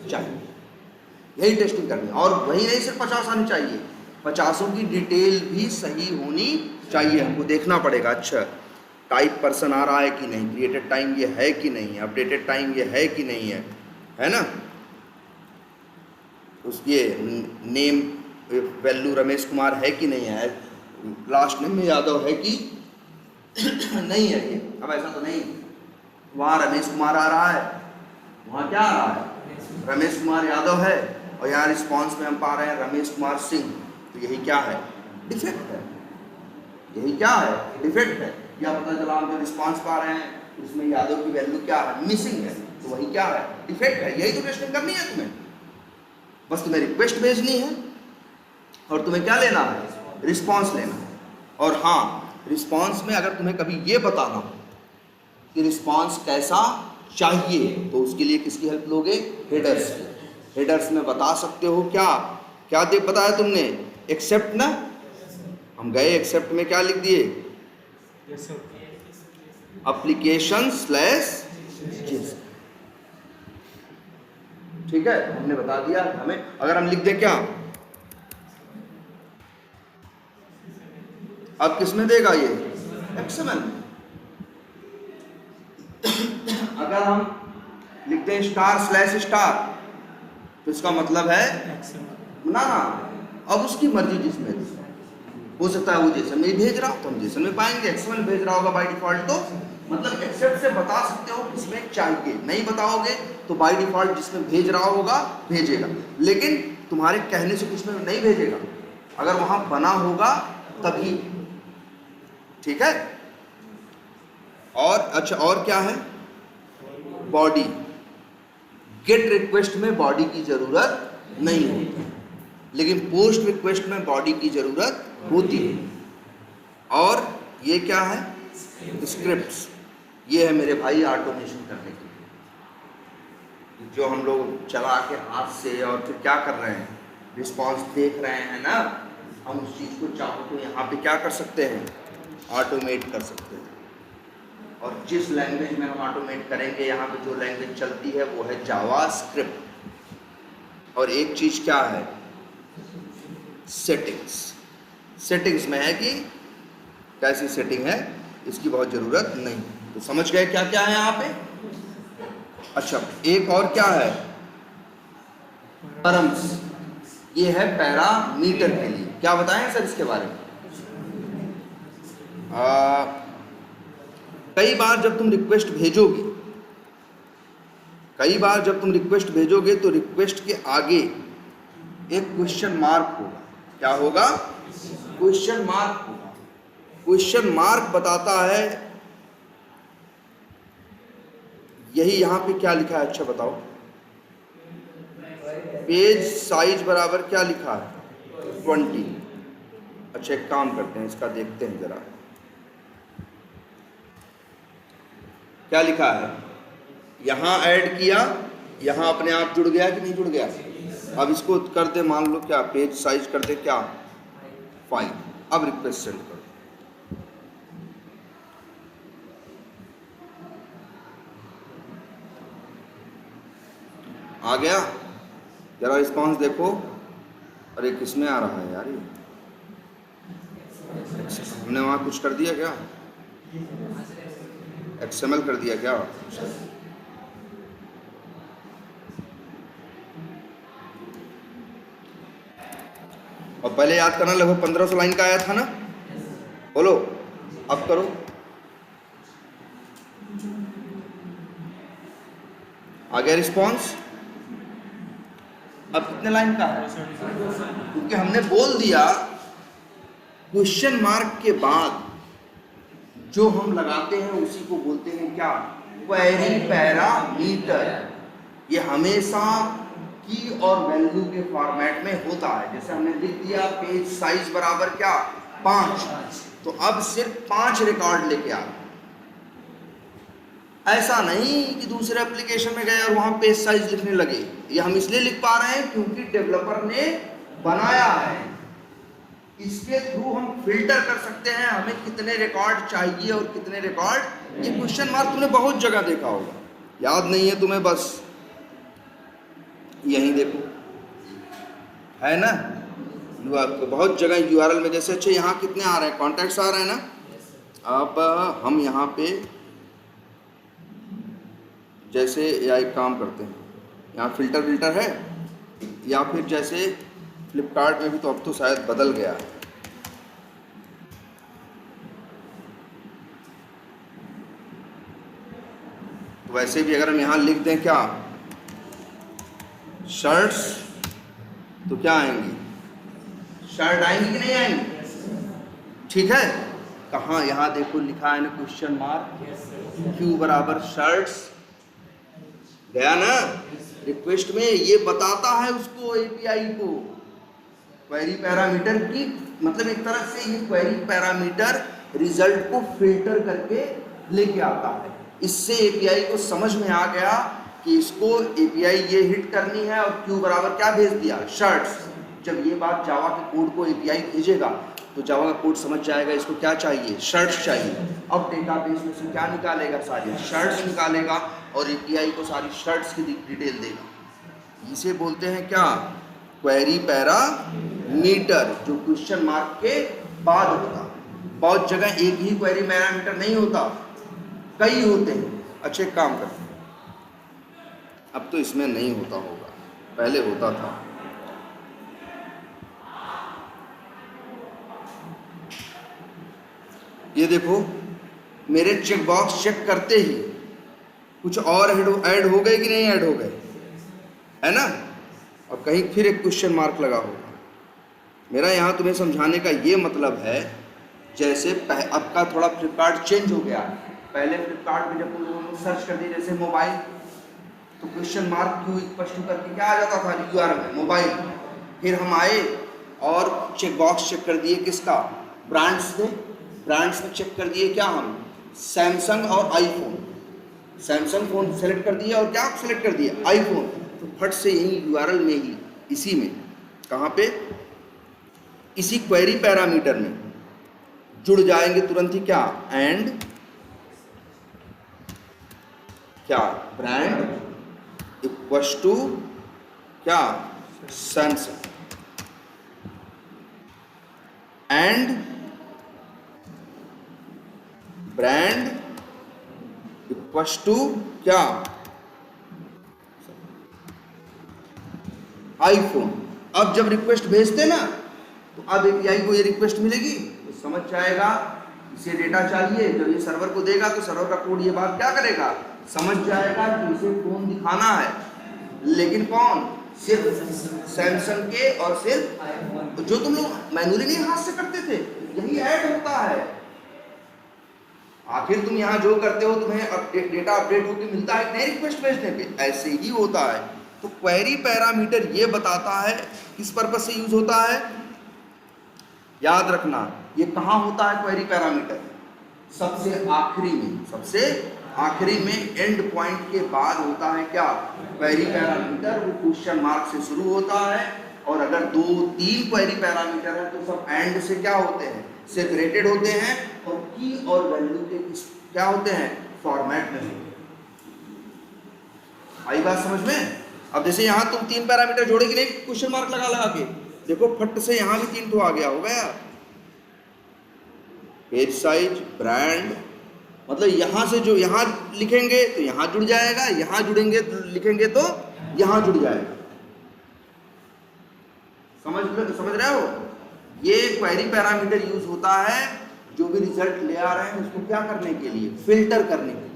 चाहिए, यही टेस्टिंग करनी है। और वही नहीं सिर्फ 50 आने चाहिए, 50 की डिटेल भी सही होनी चाहिए, हमको देखना पड़ेगा। अच्छा, टाइप पर्सन आ रहा है कि नहीं, क्रिएटेड टाइम ये है कि नहीं है, अपडेटेड टाइम ये है कि नहीं है ना, उसके नेम वैल्यू रमेश कुमार है कि नहीं है, लास्ट नेम में यादव है कि नहीं है। ये अब ऐसा तो नहीं, वहाँ रमेश कुमार आ रहा है, वहाँ क्या आ रहा है, रमेश कुमार यादव है, और यहाँ रिस्पॉन्स में हम पा रहे हैं रमेश कुमार सिंह, तो यही क्या है, डिफेक्ट है, यही क्या है, डिफेक्ट है। या पता चला हम जो रिस्पॉन्स पा रहे हैं उसमें यादव की वैल्यू क्या है, मिसिंग है, तो वही क्या है, डिफेक्ट है। यही तो टेस्टिंग करनी है तुम्हें, बस तुम्हें रिक्वेस्ट भेजनी है और तुम्हें क्या लेना है, रिस्पॉन्स लेना है। और हाँ, रिस्पॉन्स में अगर तुम्हें कभी ये बताना हो कि रिस्पॉन्स कैसा चाहिए, तो उसके लिए किसकी हेल्प लोगे, हेडर्स की। हेडर्स में बता सकते हो क्या क्या दे बताया तुमने, एक्सेप्ट ना, हम गए एक्सेप्ट में क्या लिख दिए, एप्लीकेशन स्लैश जेसन, ठीक है, हमने बता दिया। हमें अगर हम लिख दें क्या, अब किस में देगा ये, एक्सएमएल में। अगर हम लिखते हैं स्टार स्लैश स्टार, तो इसका मतलब है ना, अब उसकी मर्जी, जिसमें हो सकता है वो जेसन में भेज रहा हो तो हम जेसन में पाएंगे, एक्सएमएल भेज रहा होगा बाय डिफॉल्ट, तो मतलब एक्सेप्ट से बता सकते हो किसमें चाहिए, नहीं बताओगे तो बाय डिफॉल्ट जिसमें भेज रहा होगा भेजेगा, लेकिन तुम्हारे कहने से किसमें नहीं भेजेगा, अगर वहां बना होगा तभी, ठीक है। और अच्छा, और क्या है, बॉडी, गेट रिक्वेस्ट में बॉडी की जरूरत नहीं होती, लेकिन पोस्ट रिक्वेस्ट में बॉडी की जरूरत होती है। और ये क्या है, स्क्रिप्ट्स, ये है मेरे भाई ऑटोमेशन करने के लिए, जो हम लोग चला के हाथ से और फिर क्या कर रहे हैं, रिस्पॉन्स देख रहे हैं ना, हम उस चीज़ को चाहो तो यहाँ पे क्या कर सकते हैं, ऑटोमेट कर सकते हैं। और जिस लैंग्वेज में हम ऑटोमेट करेंगे, यहाँ पे जो लैंग्वेज चलती है वो है जावास्क्रिप्ट। और एक चीज़ क्या है, सेटिंग्स, सेटिंग्स में है कि कैसी सेटिंग है, इसकी बहुत ज़रूरत नहीं। तो समझ गए क्या क्या है यहाँ पे। अच्छा, एक और क्या है, पैराम्स, ये है पैरामीटर के लिए, क्या बताएं सर इसके बारे में। कई बार जब तुम रिक्वेस्ट भेजोगे, कई बार जब तुम रिक्वेस्ट भेजोगे तो रिक्वेस्ट के आगे एक क्वेश्चन मार्क होगा, क्या होगा, क्वेश्चन मार्क होगा। क्वेश्चन मार्क बताता है, यही यहाँ पे क्या लिखा है, अच्छा बताओ, पेज साइज बराबर क्या लिखा है, 20। अच्छा, एक काम करते हैं, इसका देखते हैं जरा, क्या लिखा है, यहाँ ऐड किया, यहाँ अपने आप जुड़ गया कि नहीं जुड़ गया। अब इसको कर दे, मान लो क्या, पेज साइज कर दे क्या, 5। अब रिक्वेस्ट सेंड करो, आ गया, जरा रिस्पॉन्स देखो। अरे किसमें आ रहा है यार, ये हमने वहाँ कुछ कर दिया क्या, एक्सएमएल कर दिया क्या। और पहले याद करना, लगभग 1500 लाइन का आया था ना, बोलो अब करो, आ गया रिस्पॉन्स। अब कितने लाइन का है, क्योंकि हमने बोल दिया क्वेश्चन मार्क के बाद जो हम लगाते हैं उसी को बोलते हैं क्या, क्वेरी पैरामीटर। ये हमेशा की और वैल्यू के फॉर्मेट में होता है। जैसे हमने लिख दिया पेज साइज बराबर क्या 5, तो अब सिर्फ 5 रिकॉर्ड लेके आ। ऐसा नहीं कि दूसरे एप्लीकेशन में गए और वहां पेज साइज लिखने लगे। ये हम इसलिए लिख पा रहे हैं क्योंकि डेवलपर ने बनाया है। इसके थ्रू हम फिल्टर कर सकते हैं हमें कितने रिकॉर्ड चाहिए और कितने रिकॉर्ड। ये क्वेश्चन मार्क तुमने बहुत जगह देखा होगा, याद नहीं है तुम्हें, बस यहीं देखो है ना, बहुत जगह यूआरएल में। जैसे अच्छा यहाँ कितने आ रहे हैं, कॉन्टैक्ट्स आ रहे हैं ना। अब हम यहाँ पे जैसे या एक काम करते हैं, यहाँ फिल्टर है, या फिर जैसे फ्लिपकार्ट में भी तो अब तो शायद बदल गया है। तो वैसे भी अगर हम यहाँ लिख दें क्या शर्ट्स, तो क्या आएंगी, शर्ट आएंगी कि नहीं आएंगी, ठीक है। कहाँ, यहाँ देखो लिखा है ना क्वेश्चन मार्क, क्यू बराबर शर्ट्स, गया ना रिक्वेस्ट में। ये बताता है उसको एपीआई को क्वेरी पैरामीटर की, मतलब एक तरह से ये क्वेरी पैरामीटर रिजल्ट को फिल्टर करके लेके आता है। इससे एपीआई को समझ में आ गया कि इसको एपीआई ये हिट करनी है और क्यू बराबर क्या भेज दिया शर्ट्स। जब ये बात जावा के कोड को एपीआई भेजेगा तो जावा का कोड समझ जाएगा इसको क्या चाहिए, शर्ट्स चाहिए। अब डेटाबेस में से क्या निकालेगा, सारी शर्ट्स निकालेगा और एपीआई को सारी शर्ट्स की डिटेल देगा। इसे बोलते हैं क्या, क्वेरी पैरामीटर, जो क्वेश्चन मार्क के बाद होता। बहुत जगह एक ही क्वेरी पैरामीटर नहीं होता, कई होते हैं। अच्छे काम करते हैं, अब तो इसमें नहीं होता होगा, पहले होता था। ये देखो मेरे चेक बॉक्स चेक करते ही कुछ और ऐड हो गए कि नहीं ऐड हो गए, है ना। और कहीं फिर एक क्वेश्चन मार्क लगा होगा। मेरा यहाँ तुम्हें समझाने का ये मतलब है, जैसे अब का थोड़ा फ्लिपकार्ट चेंज हो गया। पहले फ्लिपकार्ट में जब तुम लोगों ने सर्च कर दिया जैसे मोबाइल, तो क्वेश्चन मार्क क्यू इक्वल करके क्या आ जाता था यूआरएल में मोबाइल। फिर हम आए और चेक बॉक्स चेक कर दिए, किसका, ब्रांड्स थे, ब्रांड्स में चेक कर दिए क्या हम, सैमसंग और आईफोन। सैमसंग फोन सेलेक्ट कर दिया और क्या सेलेक्ट कर दिया, आईफोन। तो फट से यही यूआरएल में ही, इसी में, कहाँ पे, इसी क्वेरी पैरामीटर में जुड़ जाएंगे तुरंत ही क्या, एंड क्या, ब्रांड इक्वल्स टू क्या, Samsung, and brand equals to क्या, आईफोन। अब जब रिक्वेस्ट भेजते ना, तो अब एपीआई को ये रिक्वेस्ट मिलेगी तो समझ जाएगा इसे डेटा चाहिए। जब ये सर्वर को देगा तो सर्वर का कोड ये बात क्या करेगा, समझ जाएगा कि इसे फोन दिखाना है, लेकिन कौन, सिर्फ सैमसंग के और सिर्फ जो तुम लोग मैन्युअली नहीं हाथ से करते थे, यही ऐड होता है। आखिर तुम यहाँ जो करते हो तुम्हें डेटा अपडेट होकर मिलता है नई रिक्वेस्ट भेजने पे, ऐसे ही होता है। तो क्वेरी पैरामीटर ये बताता है किस पर्पस से यूज होता है, याद रखना। ये कहाँ होता है क्वेरी पैरामीटर, सबसे आखिरी में, सबसे आखिरी में एंड पॉइंट के बाद होता है क्या, क्वेरी पैरामीटर। वो क्वेश्चन मार्क से शुरू होता है, और अगर 2-3 क्वेरी पैरामीटर है तो सब एंड से क्या होते हैं, सेपरेटेड होते हैं, और की और वैल्यू के क्या होते हैं, फॉर्मेट में। आई बात समझ में। अब जैसे यहाँ तुम 3 पैरामीटर जोड़े कि नहीं, क्वेश्चन मार्क लगा के देखो, फट से यहाँ भी 3 तो आ गया होगा यार। पेज साइज, ब्रांड, मतलब यहाँ से जो यहाँ लिखेंगे तो यहाँ जुड़ जाएगा, यहाँ जुड़ेंगे लिखेंगे तो यहाँ जुड़ जाएगा। समझ रहे हो। ये क्वेरी पैरामीटर यूज होता है जो भी रिजल्ट ले आ रहे हैं उसको क्या करने के लिए, फिल्टर करने के लिए।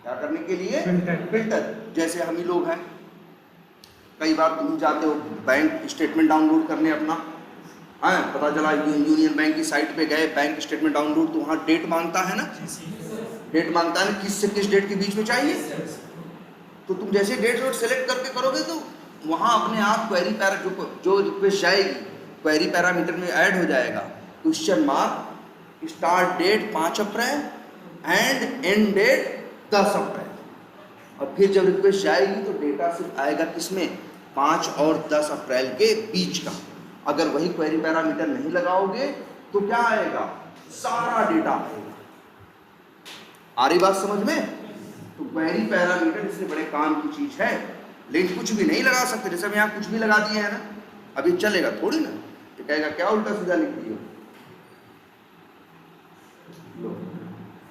क्या करने के लिए, फिल्टर। जैसे हम ही लोग हैं, कई बार तुम जाते हो बैंक स्टेटमेंट डाउनलोड करने अपना, हाँ, पता चला यूनियन बैंक की साइट पे गए, बैंक स्टेटमेंट डाउनलोड, तो वहाँ डेट मांगता है ना, डेट मांगता है ना, किस से किस डेट के बीच में चाहिए। तो तुम जैसे डेट सेलेक्ट करके करोगे तो वहाँ अपने आप क्वेरी पैरा जो रिक्वेस्ट जाएगी क्वेरी पैरामीटर में ऐड हो जाएगा question mark start date 5 April and end date 10 April. और फिर जब रिक्वेस्ट जाएगी तो डेटा सिर्फ आएगा किसमें, 5 और 10 अप्रैल के बीच का। अगर वही क्वेरी पैरामीटर नहीं लगाओगे तो क्या आएगा, सारा डेटा आएगा। आ रही बात समझ में? तो क्वेरी पैरामीटर इससे बड़े काम की चीज है, लेकिन कुछ भी नहीं लगा सकते। जैसे हम यहाँ कुछ भी लगा दिए है ना, अभी चलेगा थोड़ी ना, ये कहेगा क्या उल्टा सीधा लिख दिया।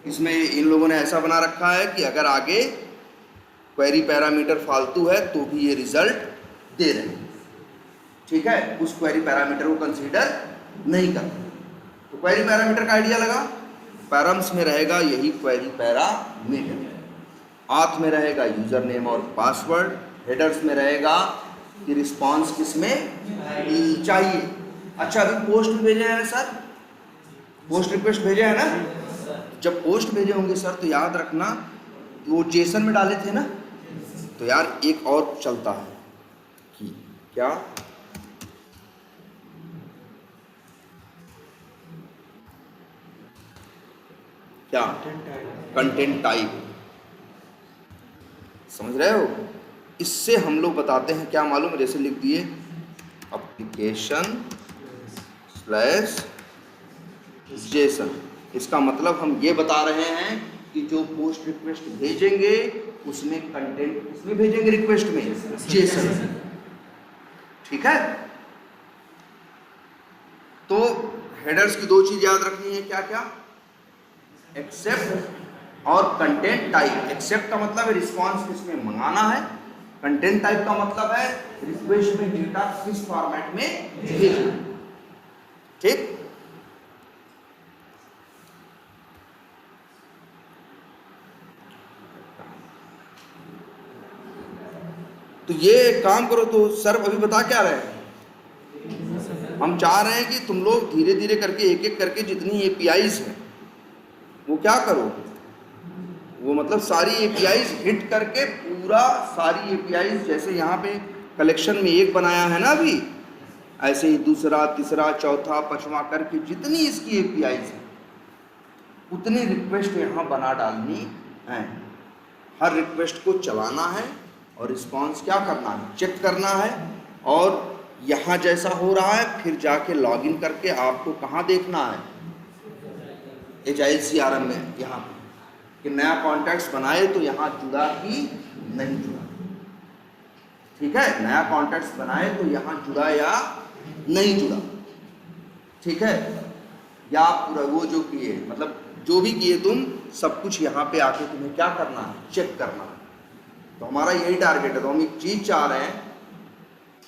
इसमें इन लोगों ने ऐसा बना रखा है कि अगर आगे क्वेरी पैरामीटर फालतू है तो भी ये रिजल्ट दे रहे हैं, ठीक है, उस क्वेरी पैरामीटर को कंसीडर नहीं करते। तो क्वेरी पैरामीटर का आइडिया लगा, पैरम्स में रहेगा यही क्वेरी पैरामीटर, आथ में रहेगा यूजर नेम और पासवर्ड, हेडर्स में रहेगा कि रिस्पॉन्स किसमें चाहिए। अच्छा अभी पोस्ट भी भेजे हैं सर, पोस्ट रिक्वेस्ट भेजे हैं ना, जब पोस्ट भेजे होंगे सर तो याद रखना वो जेसन में डाले थे ना, तो यार एक और चलता है कि क्या क्या कंटेंट टाइप, समझ रहे हो? इससे हम लोग बताते हैं क्या मालूम, जैसे लिख दिए एप्लीकेशन स्लैश जेसन, इसका मतलब हम ये बता रहे हैं कि जो पोस्ट रिक्वेस्ट भेजेंगे उसमें कंटेंट किसमें भेजेंगे, रिक्वेस्ट में, जेसन, ठीक है। तो हेडर्स की दो चीज याद रखनी है, क्या क्या, एक्सेप्ट और कंटेंट टाइप। एक्सेप्ट का मतलब है रिस्पॉन्स किसमें मंगाना है, कंटेंट टाइप का मतलब है रिक्वेस्ट में डेटा किस फॉर्मेट में भेजना, ठीक। तो ये काम करो। तो सर अभी बता क्या रहे हैं, हम चाह रहे हैं कि तुम लोग धीरे धीरे करके एक एक करके जितनी एपीआईज हैं वो क्या करो, वो मतलब सारी एपीआईज हिट करके पूरा सारी एपीआईज, जैसे यहाँ पे कलेक्शन में एक बनाया है ना अभी, ऐसे ही दूसरा तीसरा चौथा पांचवा करके जितनी इसकी एपीआईज है उतनी रिक्वेस्ट यहाँ बना डालनी है। हर रिक्वेस्ट को चलाना है और रिस्पॉन्स क्या करना है, चेक करना है। और यहाँ जैसा हो रहा है फिर जाके लॉगिन करके आपको कहाँ देखना है, एजाइल सीआरएम में, यहाँ पे कि नया कॉन्टैक्ट्स बनाए तो यहाँ जुड़ा कि नहीं जुड़ा, ठीक है, नया कॉन्टैक्ट्स बनाए तो यहाँ जुड़ा या नहीं जुड़ा, ठीक है। या पूरा वो जो किए, मतलब जो भी किए तुम सब कुछ यहाँ पे आके तुम्हें क्या करना है, चेक करना है। तो हमारा यही टारगेट है। तो हम एक चीज चाह रहे हैं,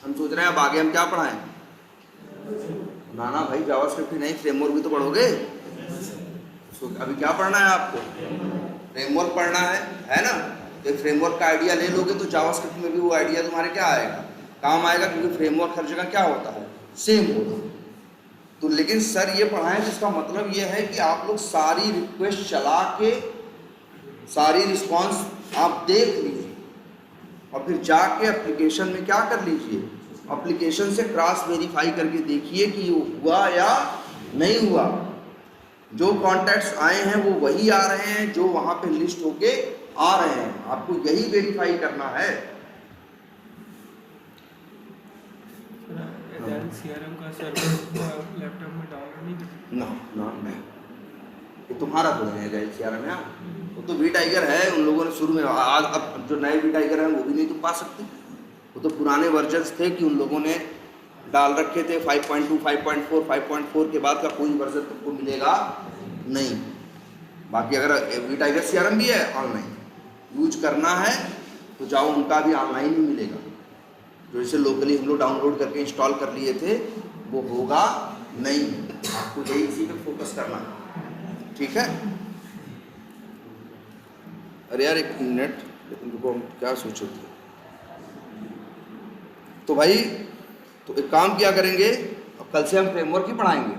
हम सोच रहे हैं अब आगे हम क्या पढ़ाएं, ना ना भाई जावास्क्रिप्ट ही नहीं, फ्रेमवर्क भी तो पढ़ोगे। तो अभी क्या पढ़ना है आपको, फ्रेमवर्क पढ़ना है ना। तो फ्रेमवर्क का आइडिया ले लोगे तो जावास्क्रिप्ट में भी वो आइडिया तुम्हारे क्या आएगा, काम आएगा, क्योंकि फ्रेमवर्क हर जगह क्या होता है, सेम होता है। तो लेकिन सर ये पढ़ाएं जिसका मतलब ये है कि आप लोग सारी रिक्वेस्ट चला के सारी रिस्पॉन्स आप देख लीजिए और फिर जाके एप्लीकेशन में क्या कर लीजिए, एप्लीकेशन से क्रॉस वेरीफाई करके देखिए कि ये हुआ या नहीं हुआ। जो कॉन्टैक्ट्स आए हैं वो वही आ रहे हैं जो वहाँ पे लिस्ट होके आ रहे हैं, आपको यही वेरीफाई करना है।
सीआरएम का सर्वर लैपटॉप में डाउनलोड नहीं करते
ना ये तुम्हारा तो नहीं है सीआरएम है, वो तो वी टाइगर है, उन लोगों ने शुरू में, आज अब जो नए वी टाइगर हैं वो भी नहीं तुम पा सकते, वो तो पुराने वर्जन्स थे कि उन लोगों ने डाल रखे थे 5.2 5.4 5.4 के बाद का कोई वर्जन तुमको मिलेगा नहीं। बाकी अगर वी टाइगर सीआरएम भी है, ऑनलाइन यूज करना है तो जाओ, उनका भी ऑनलाइन ही मिलेगा। जो जैसे लोकली हम लोग डाउनलोड करके इंस्टॉल कर लिए थे वो होगा नहीं, आपको यही इसी पे फोकस करना है, ठीक है। अरे यार एक मिनट, लेकिन हम क्या सोचे थे, तो भाई तो एक काम किया करेंगे, अब कल से हम फ्रेमवर्क ही पढ़ाएंगे।